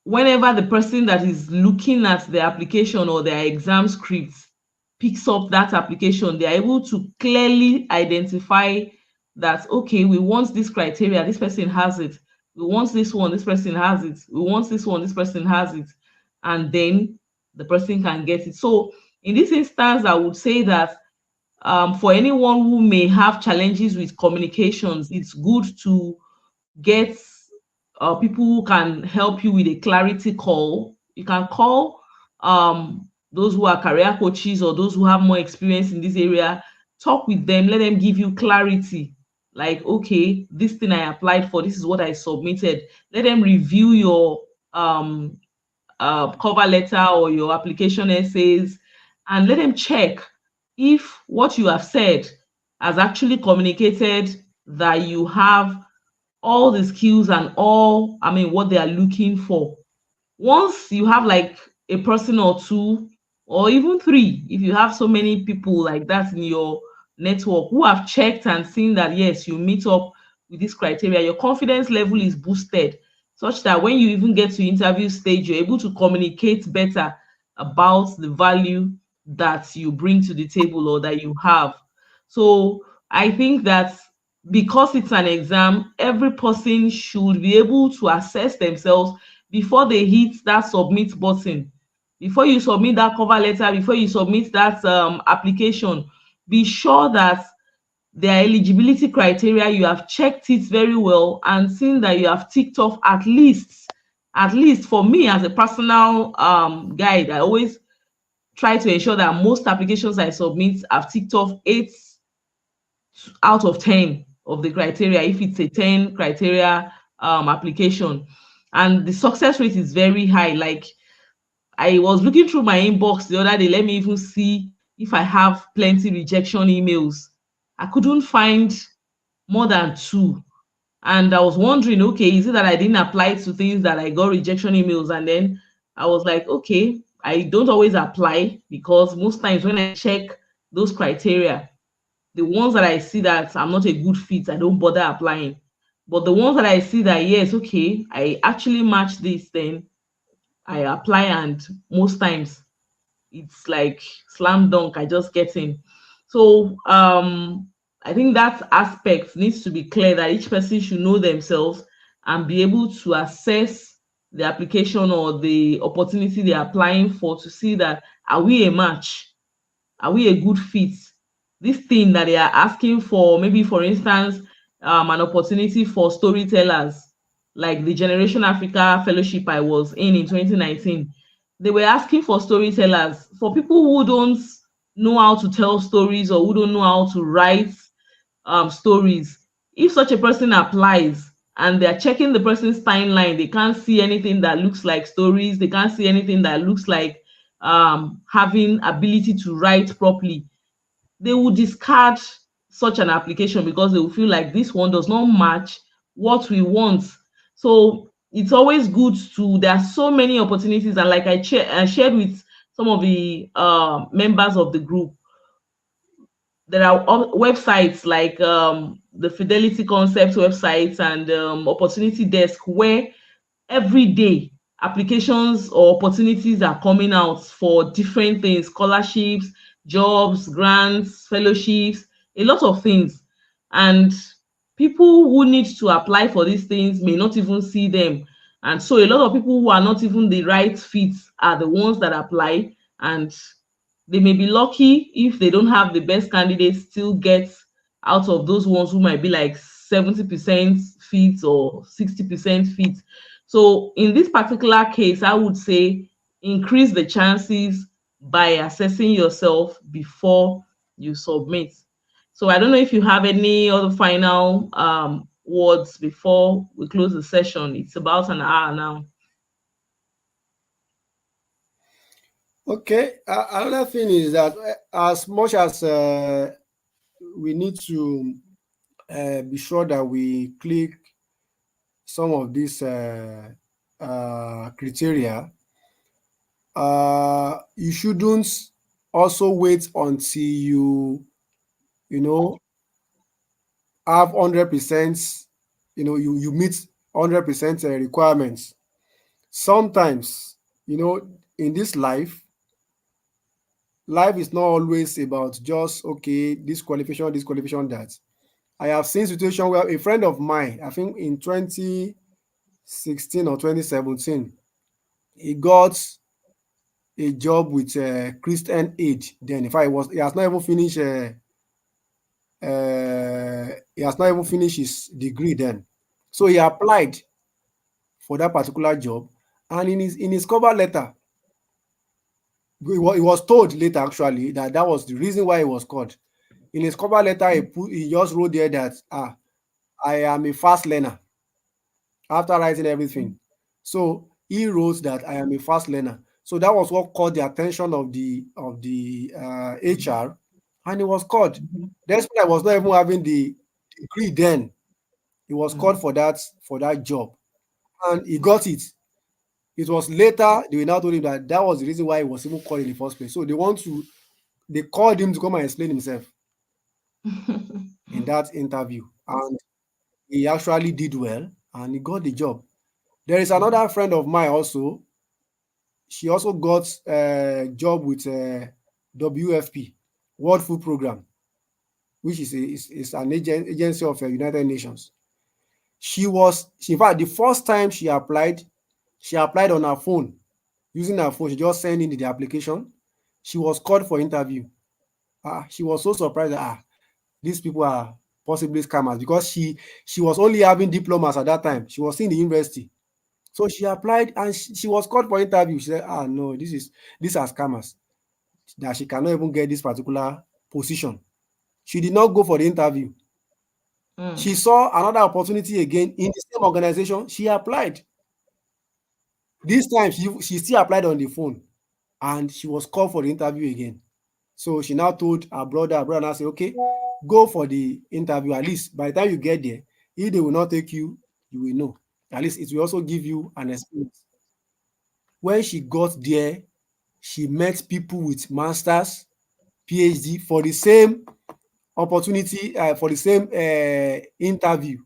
whenever the person that is looking at the application or their exam script picks up that application, they are able to clearly identify that, okay, we want this criteria, this person has it. We want this one, this person has it. We want this one, this person has it. And then the person can get it. So in this instance, I would say that for anyone who may have challenges with communications, it's good to get people who can help you with a clarity call. You can call those who are career coaches or those who have more experience in this area, talk with them, let them give you clarity. Like, okay, this thing I applied for, this is what I submitted. Let them review your um, cover letter or your application essays, and let them check if what you have said has actually communicated that you have all the skills and all, I mean, what they are looking for. Once you have like a person or two, or even three, if you have so many people like that in your network who have checked and seen that yes, you meet up with this criteria, your confidence level is boosted such that when you even get to interview stage, you're able to communicate better about the value that you bring to the table or that you have. So I think that because it's an exam, every person should be able to assess themselves before they hit that submit button. Before you submit that cover letter, before you submit that application, be sure that their eligibility criteria, you have checked it very well and seen that you have ticked off at least for me as a personal guide, I always try to ensure that most applications I submit, I've ticked off 8 out of 10 of the criteria if it's a 10 criteria application. And the success rate is very high. Like, I was looking through my inbox the other day, let me even see if I have plenty rejection emails. I couldn't find more than two. And I was wondering, okay, is it that I didn't apply to things that I got rejection emails? And then I was like, okay, I don't always apply because most times when I check those criteria, the ones that I see that I'm not a good fit, I don't bother applying. But the ones that I see that, yes, okay, I actually match this, then I apply, and most times it's like slam dunk, I just get in. So I think that aspect needs to be clear, that each person should know themselves and be able to assess the application or the opportunity they're applying for to see that, are we a match? Are we a good fit? This thing that they are asking for, maybe for instance, an opportunity for storytellers, like the Generation Africa fellowship I was in 2019. They were asking for storytellers, for people who don't know how to tell stories or who don't know how to write stories. If such a person applies and they're checking the person's timeline, they can't see anything that looks like stories, they can't see anything that looks like having ability to write properly, they will discard such an application because they will feel like this one does not match what we want. So it's always good to, there are so many opportunities, and like I shared with some of the members of the group, there are websites like the Fidelity Concepts websites and Opportunity Desk, where every day applications or opportunities are coming out for different things: scholarships, jobs, grants, fellowships, a lot of things. And people who need to apply for these things may not even see them, and so a lot of people who are not even the right fit are the ones that apply, and they may be lucky if they don't have the best candidates, still get out of those ones who might be like 70% fit or 60% fit. So in this particular case, I would say increase the chances by assessing yourself before you submit. So I don't know if you have any other final words before we close the session. It's about an hour now. Okay. Another thing is that as much as we need to be sure that we click some of these criteria, you shouldn't also wait until you know have 100%, you meet 100% requirements. Sometimes, in this life is not always about just, okay, this qualification, that. I have seen situation where a friend of mine, I think in 2016 or 2017, he got a job with Christian Aid. Then, in fact, he has not even finished. He has not even finished his degree then. So he applied for that particular job, and in his cover letter, he was told later actually that that was the reason why he was called. In his cover letter, he just wrote there that I am a fast learner after writing everything. So he wrote that I am a fast learner. So that was what caught the attention of the HR, and he was called. Mhm. Despite I was not even having the degree then, he was called Mm. for that job, and he got it. It was later they now told him that that was the reason why he was even called in the first place. So they called him to come and explain himself in that interview, and he actually did well and he got the job. There is Mm. another friend of mine also. She also got a job with WFP, World Food Program, which is an agency of United Nations. In fact, the first time she applied on her phone, using her phone. She just sent in the application. She was called for interview. She was so surprised that these people are possibly scammers, because she was only having diplomas at that time. She was in the university. So she applied and she was called for interview. She said, no, these are scammers, that she cannot even get this particular position. She did not go for the interview. Mm. She saw another opportunity again in the same organization. She applied. This time she still applied on the phone, and she was called for the interview again. So she now told her brother now say, okay, go for the interview. At least by the time you get there, if they will not take you, you will know. At least it will also give you an experience. When she got there, she met people with masters, PhD for the same opportunity, for the same interview.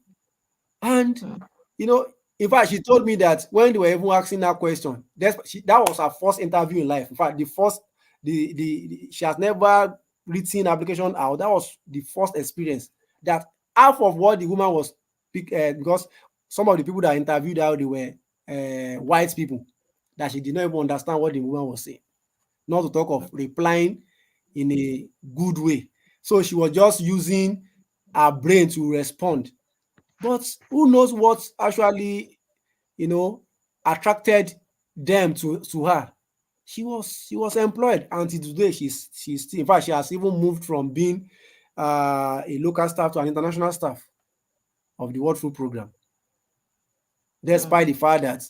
And Mm. you know, in fact, she told me that when they were even asking that question, that was her first interview in life. In fact, she has never written application out. That was the first experience. That half of what the woman was because some of the people that interviewed her, they were white people, that she did not even understand what the woman was saying. Not to talk of replying in a good way. So she was just using her brain to respond. But who knows what actually, you know, attracted them to her. She was employed until today. She's still, in fact, she has even moved from being a local staff to an international staff of the World Food Program, despite Mm. the fact that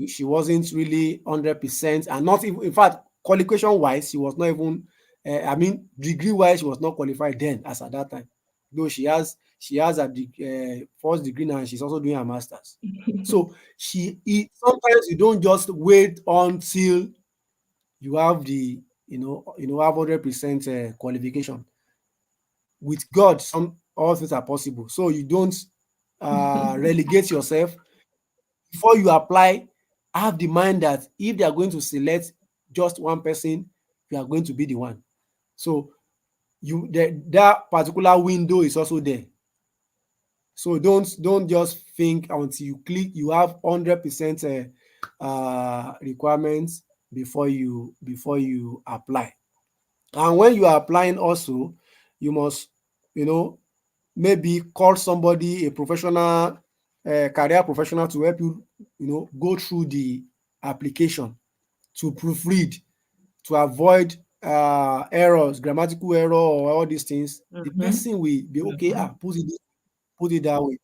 she wasn't really 100%, and not even, in fact, qualification wise, she was not even, I mean, degree wise, she was not qualified then as at that time. Though she has a first degree now, and she's also doing her masters. So sometimes you don't just wait until you have have 100% qualification. With God, all things are possible. So you don't relegate yourself. Before you apply, have the mind that if they are going to select just one person, you are going to be the one. So that particular window is also there. So don't just think until you have 100% requirements before you apply. And when you are applying also, you must, you know maybe call somebody, a professional, career professional, to help you, go through the application, to proofread, to avoid errors, grammatical error, or all these things. The Mhm. person will be okay. Mhm. Put it that way.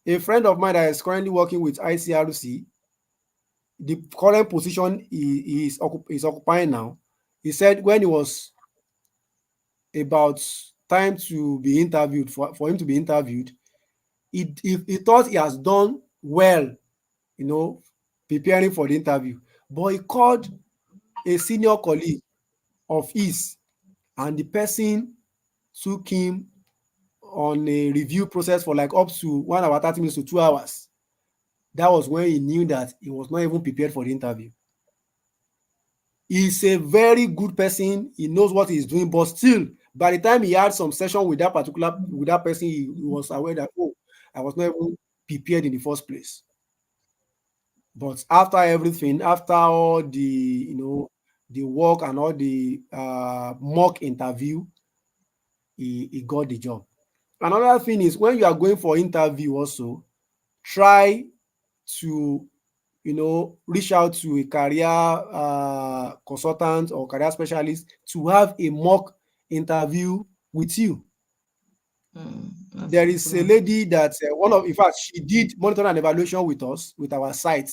A friend of mine that is currently working with ICRC, the current position he is occupying now, he said when he was about time to be interviewed, for him to be interviewed, he thought he has done well, you know, preparing for the interview. But he called a senior colleague of his, and the person took him on a review process for like up to 1 hour, 30 minutes to 2 hours. That was when he knew that he was not even prepared for the interview. He's a very good person. He knows what he's doing, but still, By the time he had some session with that person, he was aware that, oh, I was not even prepared in the first place. But after everything, after all the the work and all the mock interview, he got the job. Another thing is, when you are going for interview also, try to reach out to a career consultant or career specialist to have a mock interview with you. That's There is a important. lady that in fact, she did monitoring and evaluation with us, with our site.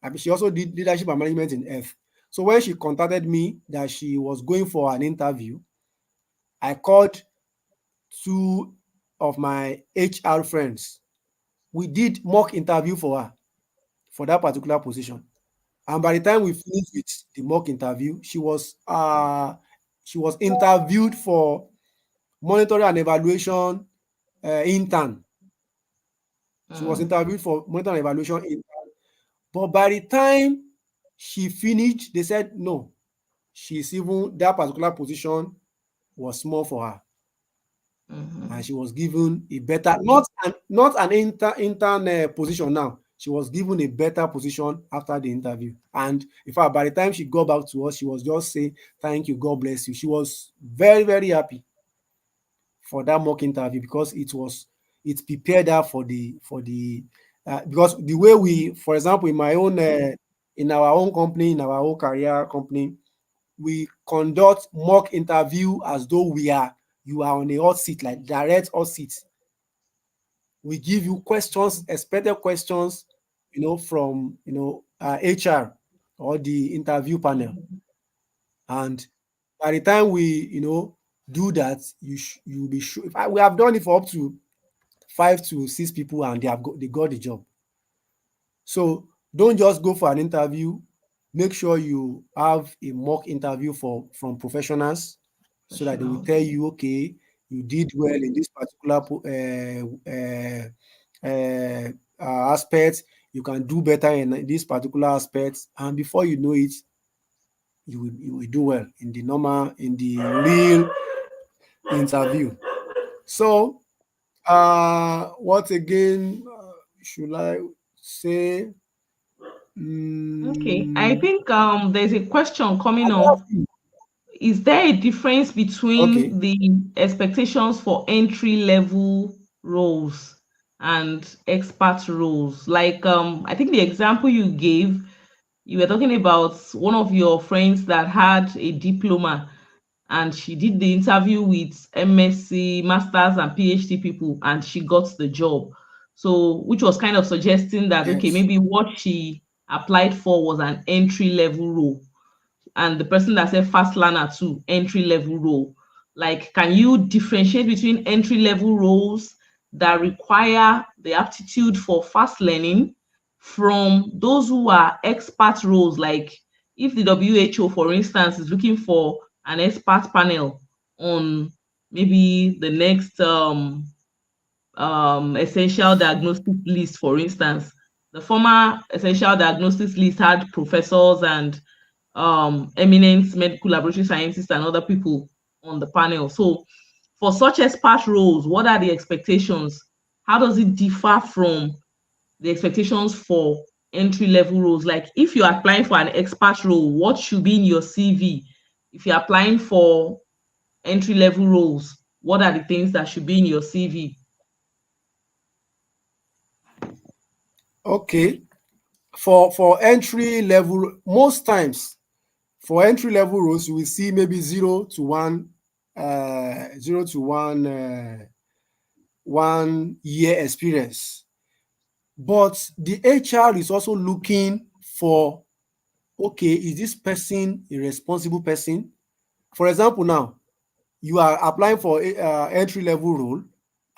I mean, she also did leadership and management in F. So when she contacted me that she was going for an interview, I called two of my HR friends. We did mock interview for her for that particular position. And by the time we finished with the mock interview, she was interviewed for monitoring and evaluation intern. She was Mm, interviewed for monitoring and evaluation intern. But by the time she finished, they said no. That particular position was small for her, and mhm, she was given a better, not an intern position now. She was given a better position after the interview. And in fact, by the time she got back to us, she was just saying, "Thank you, God bless you." She was very, very happy for that mock interview because it prepared her because the way we, for example, in our own company, in our own career company, we conduct mock interview as though you are on a hot seat, like direct hot seat. We give you questions, expected questions, from HR or the interview panel. mhm. And by the time we do that, you'll be sure. We have done it for up to 5 to 6 people, and they got the job. So don't just go for an interview. Make sure you have a mock interview from professionals, so that they will Professionals. tell you, okay, you did well in this particular aspect. You can do better in this particular aspect, and before you know it, you will do well in the real interview. So, what again should I say? Okay, I Mm, think there's a question coming another up. thing. Is there a difference Okay. between the expectations for entry level roles and expert roles? Like I think the example you gave, you were talking about one of your friends that had a diploma and she did the interview with MSc, masters and PhD people and she got the job. So which was kind of suggesting that okay, Yes. maybe what she applied for was an entry level role, and the person that said fast learner too, entry level role. Like, can you differentiate between entry level roles that require the aptitude for fast learning from those who are expert roles? Like, if the WHO, for instance, is looking for an expert panel on maybe the next essential diagnostic list, for instance, the former essential diagnostics list had professors and eminent medical laboratory scientists and other people on the panel. So, for such expert roles, what are the expectations? How does it differ from the expectations for entry level roles? Like, if you're applying for an expert role, what should be in your CV? If you're applying for entry level roles, what are the things that should be in your CV? Okay. For entry level, most times for entry level roles, you will see maybe 1 year experience. But the HR is also looking for, okay, is this person a responsible person? For example, now you are applying for a entry level role,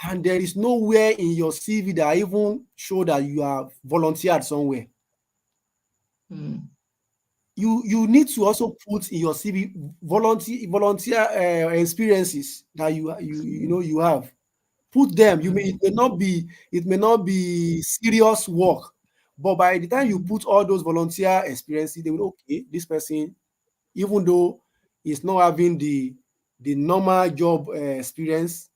and there is nowhere in your CV that even show that you have volunteered somewhere. Hmm. You need to also put in your CV volunteer experiences that you have. Put them. You may Hmm. it may not be serious work, but by the time you Hmm. put all those volunteer experiences, they will, okay, this person, even though he's not having the normal job experience,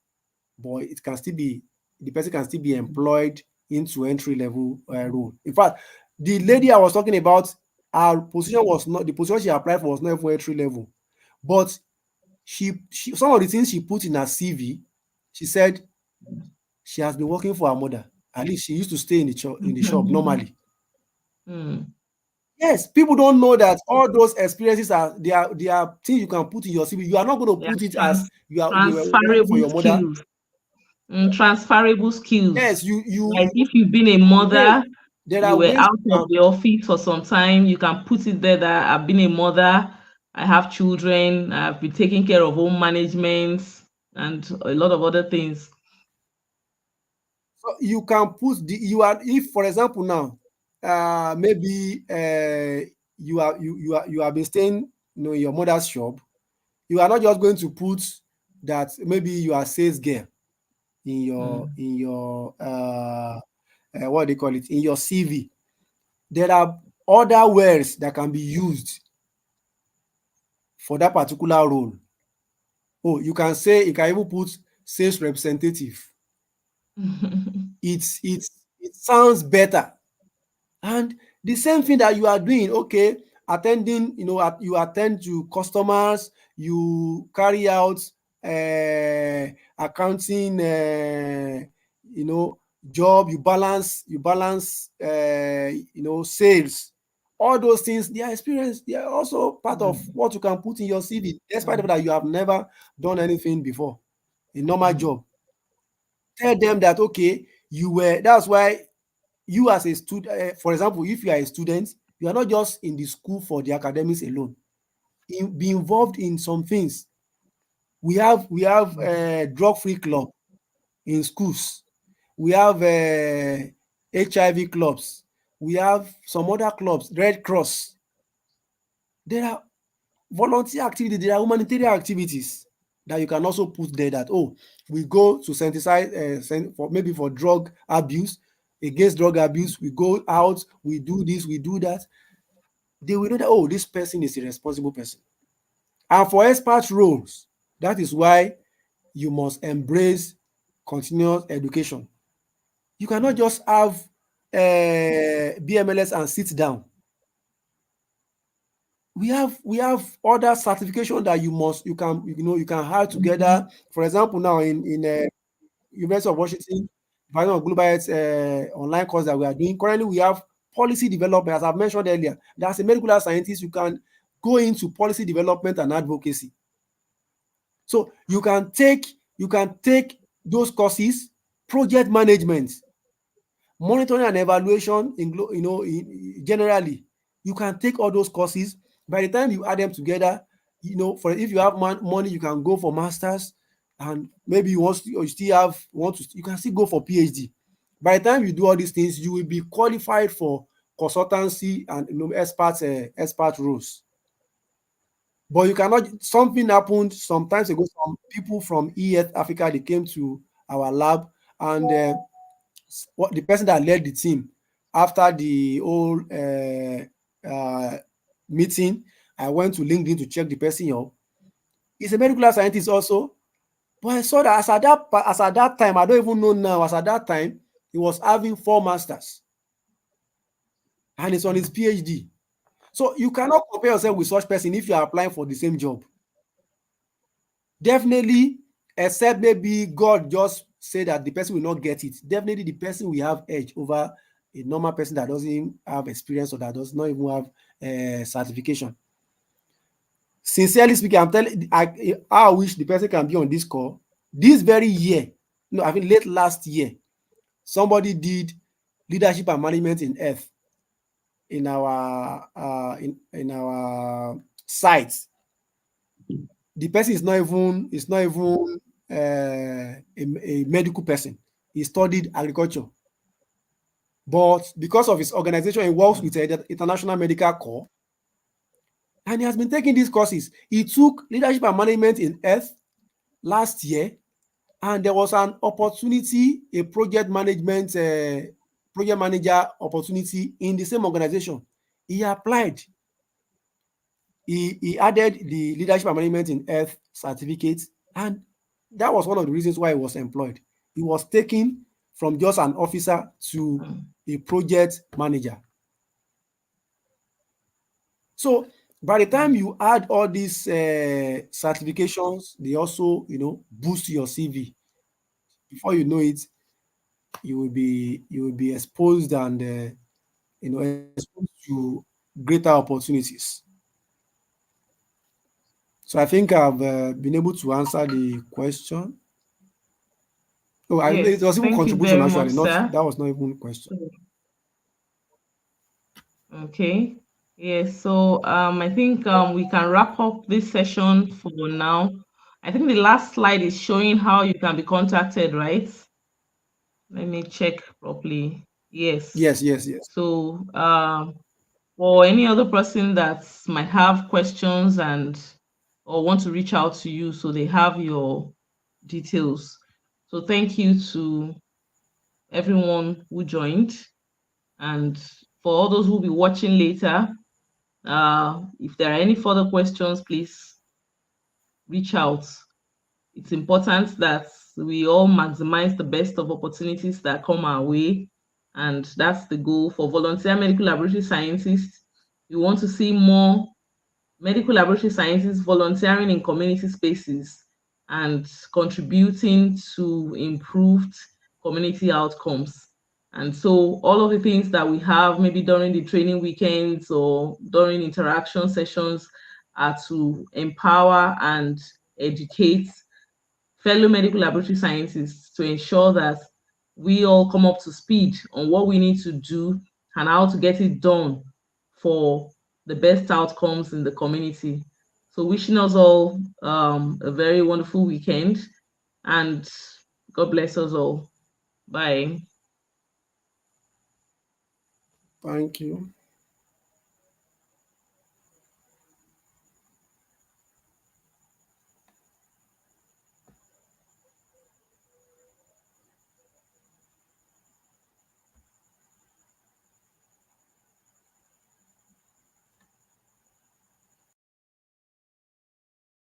but it can still be the person can still be employed into entry level role. In fact, the lady I was talking about, her position was not the position she applied for was not even entry level, but she some of the things she put in her CV, she said she has been working for her mother. At least she used to stay in the shop normally. Mm. Yes, people don't know that all those experiences are things you can put in your CV. You are not going to Yeah, put it as you were working for transferable your mother. skills. Transferable skills. Yes, you Like if you've been a ways mother, there you are were ways out you of can. the office for some time, you can put it there that I've been a mother, I have children, I've been taking care of home management and a lot of other things. So you can put the you are if for example now maybe you have been staying in your mother's shop. You are not just going to put that maybe you are sales girl Mm. in your what do they call it, in your CV. There are other words that can be used for that particular role. Oh, you can even put sales representative. It sounds better. And the same thing that you are doing, okay, attending, you attend to customers, you carry out accounting, job, you balance, sales. All those things, they are experience. They are also part of Mm. what you can put in your CV, despite the Mm. fact that you have never done anything before, a normal Mm. job. Tell them that okay, that's why you as a student, for example, if you are a student, you are not just in the school for the academics alone. Be involved in some things. We have drug-free club in schools. We have HIV clubs. We have some other clubs, Red Cross. There are volunteer activities. There are humanitarian activities that you can also put there. That we go to sensitize for maybe for drug abuse, against drug abuse. We go out, we do this, we do that. They will know that this person is a responsible person. And for expert roles, that is why you must embrace continuous education. You cannot just have BMLS and sit down. We have other certification that you can hire together. For example, now in University of Washington, Department of Global Health online course that we are doing. Currently, we have policy development, as I've mentioned earlier. As a medical scientist, you can go into policy development and advocacy. So you can take those courses, project management, monitoring and evaluation generally. You can take all those courses. By the time you add them together, for if you have money, you can go for masters, and maybe you can still go for PhD. By the time you do all these things, you will be qualified for consultancy and expert roles. But you cannot. Something happened sometimes ago. Some people from EF Africa, they came to our lab, and what the person that led the team, after the whole meeting, I went to LinkedIn to check the person up. He's a medical scientist also, but I saw that as at that time, I don't even know now. As at that time, he was having 4 masters and he's on his PhD. So you cannot compare yourself with such person if you are applying for the same job. Definitely, except maybe God just say that the person will not get it. Definitely, the person will have edge over a normal person that doesn't have experience or that does not even have certification. Sincerely speaking, I wish the person can be on this call. This very year, no, I think late last year, somebody did leadership and management in Earth in our site. The person is not even a medical person. He studied agriculture, but because of his organization, he works with the International Medical Corps, and he has been taking these courses. He took leadership and management in Earth last year, and there was an opportunity, a project manager opportunity in the same organization. He applied. he added the leadership and management in health certificate, and that was one of the reasons why he was employed. He was taken from just an officer to Mm. a project manager. So by the time you add all these certifications, they also, boost your CV. Before you know it, you will be exposed and exposed to greater opportunities. So I think I've been able to answer the question. Oh, it Yes, was even thank you contribution very much, actually. Not sir. that was not even question. Okay. Yes, so I think we can wrap up this session for now. I think the last slide is showing how you can be contacted, right? Let me check properly. Yes. Yes, yes, yes. So for any other person that might have questions and or want to reach out to you, so they have your details. So thank you to everyone who joined, and for all those who will be watching later, if there are any further questions, please reach out. It's important that we all maximize the best of opportunities that come our way, and that's the goal for volunteer medical laboratory scientists. We want to see more medical laboratory scientists volunteering in community spaces and contributing to improved community outcomes. And so all of the things that we have maybe during the training weekends or during interaction sessions are to empower and educate fellow medical laboratory scientists to ensure that we all come up to speed on what we need to do and how to get it done for the best outcomes in the community. So, wishing us all a very wonderful weekend, and God bless us all. Bye. Thank you.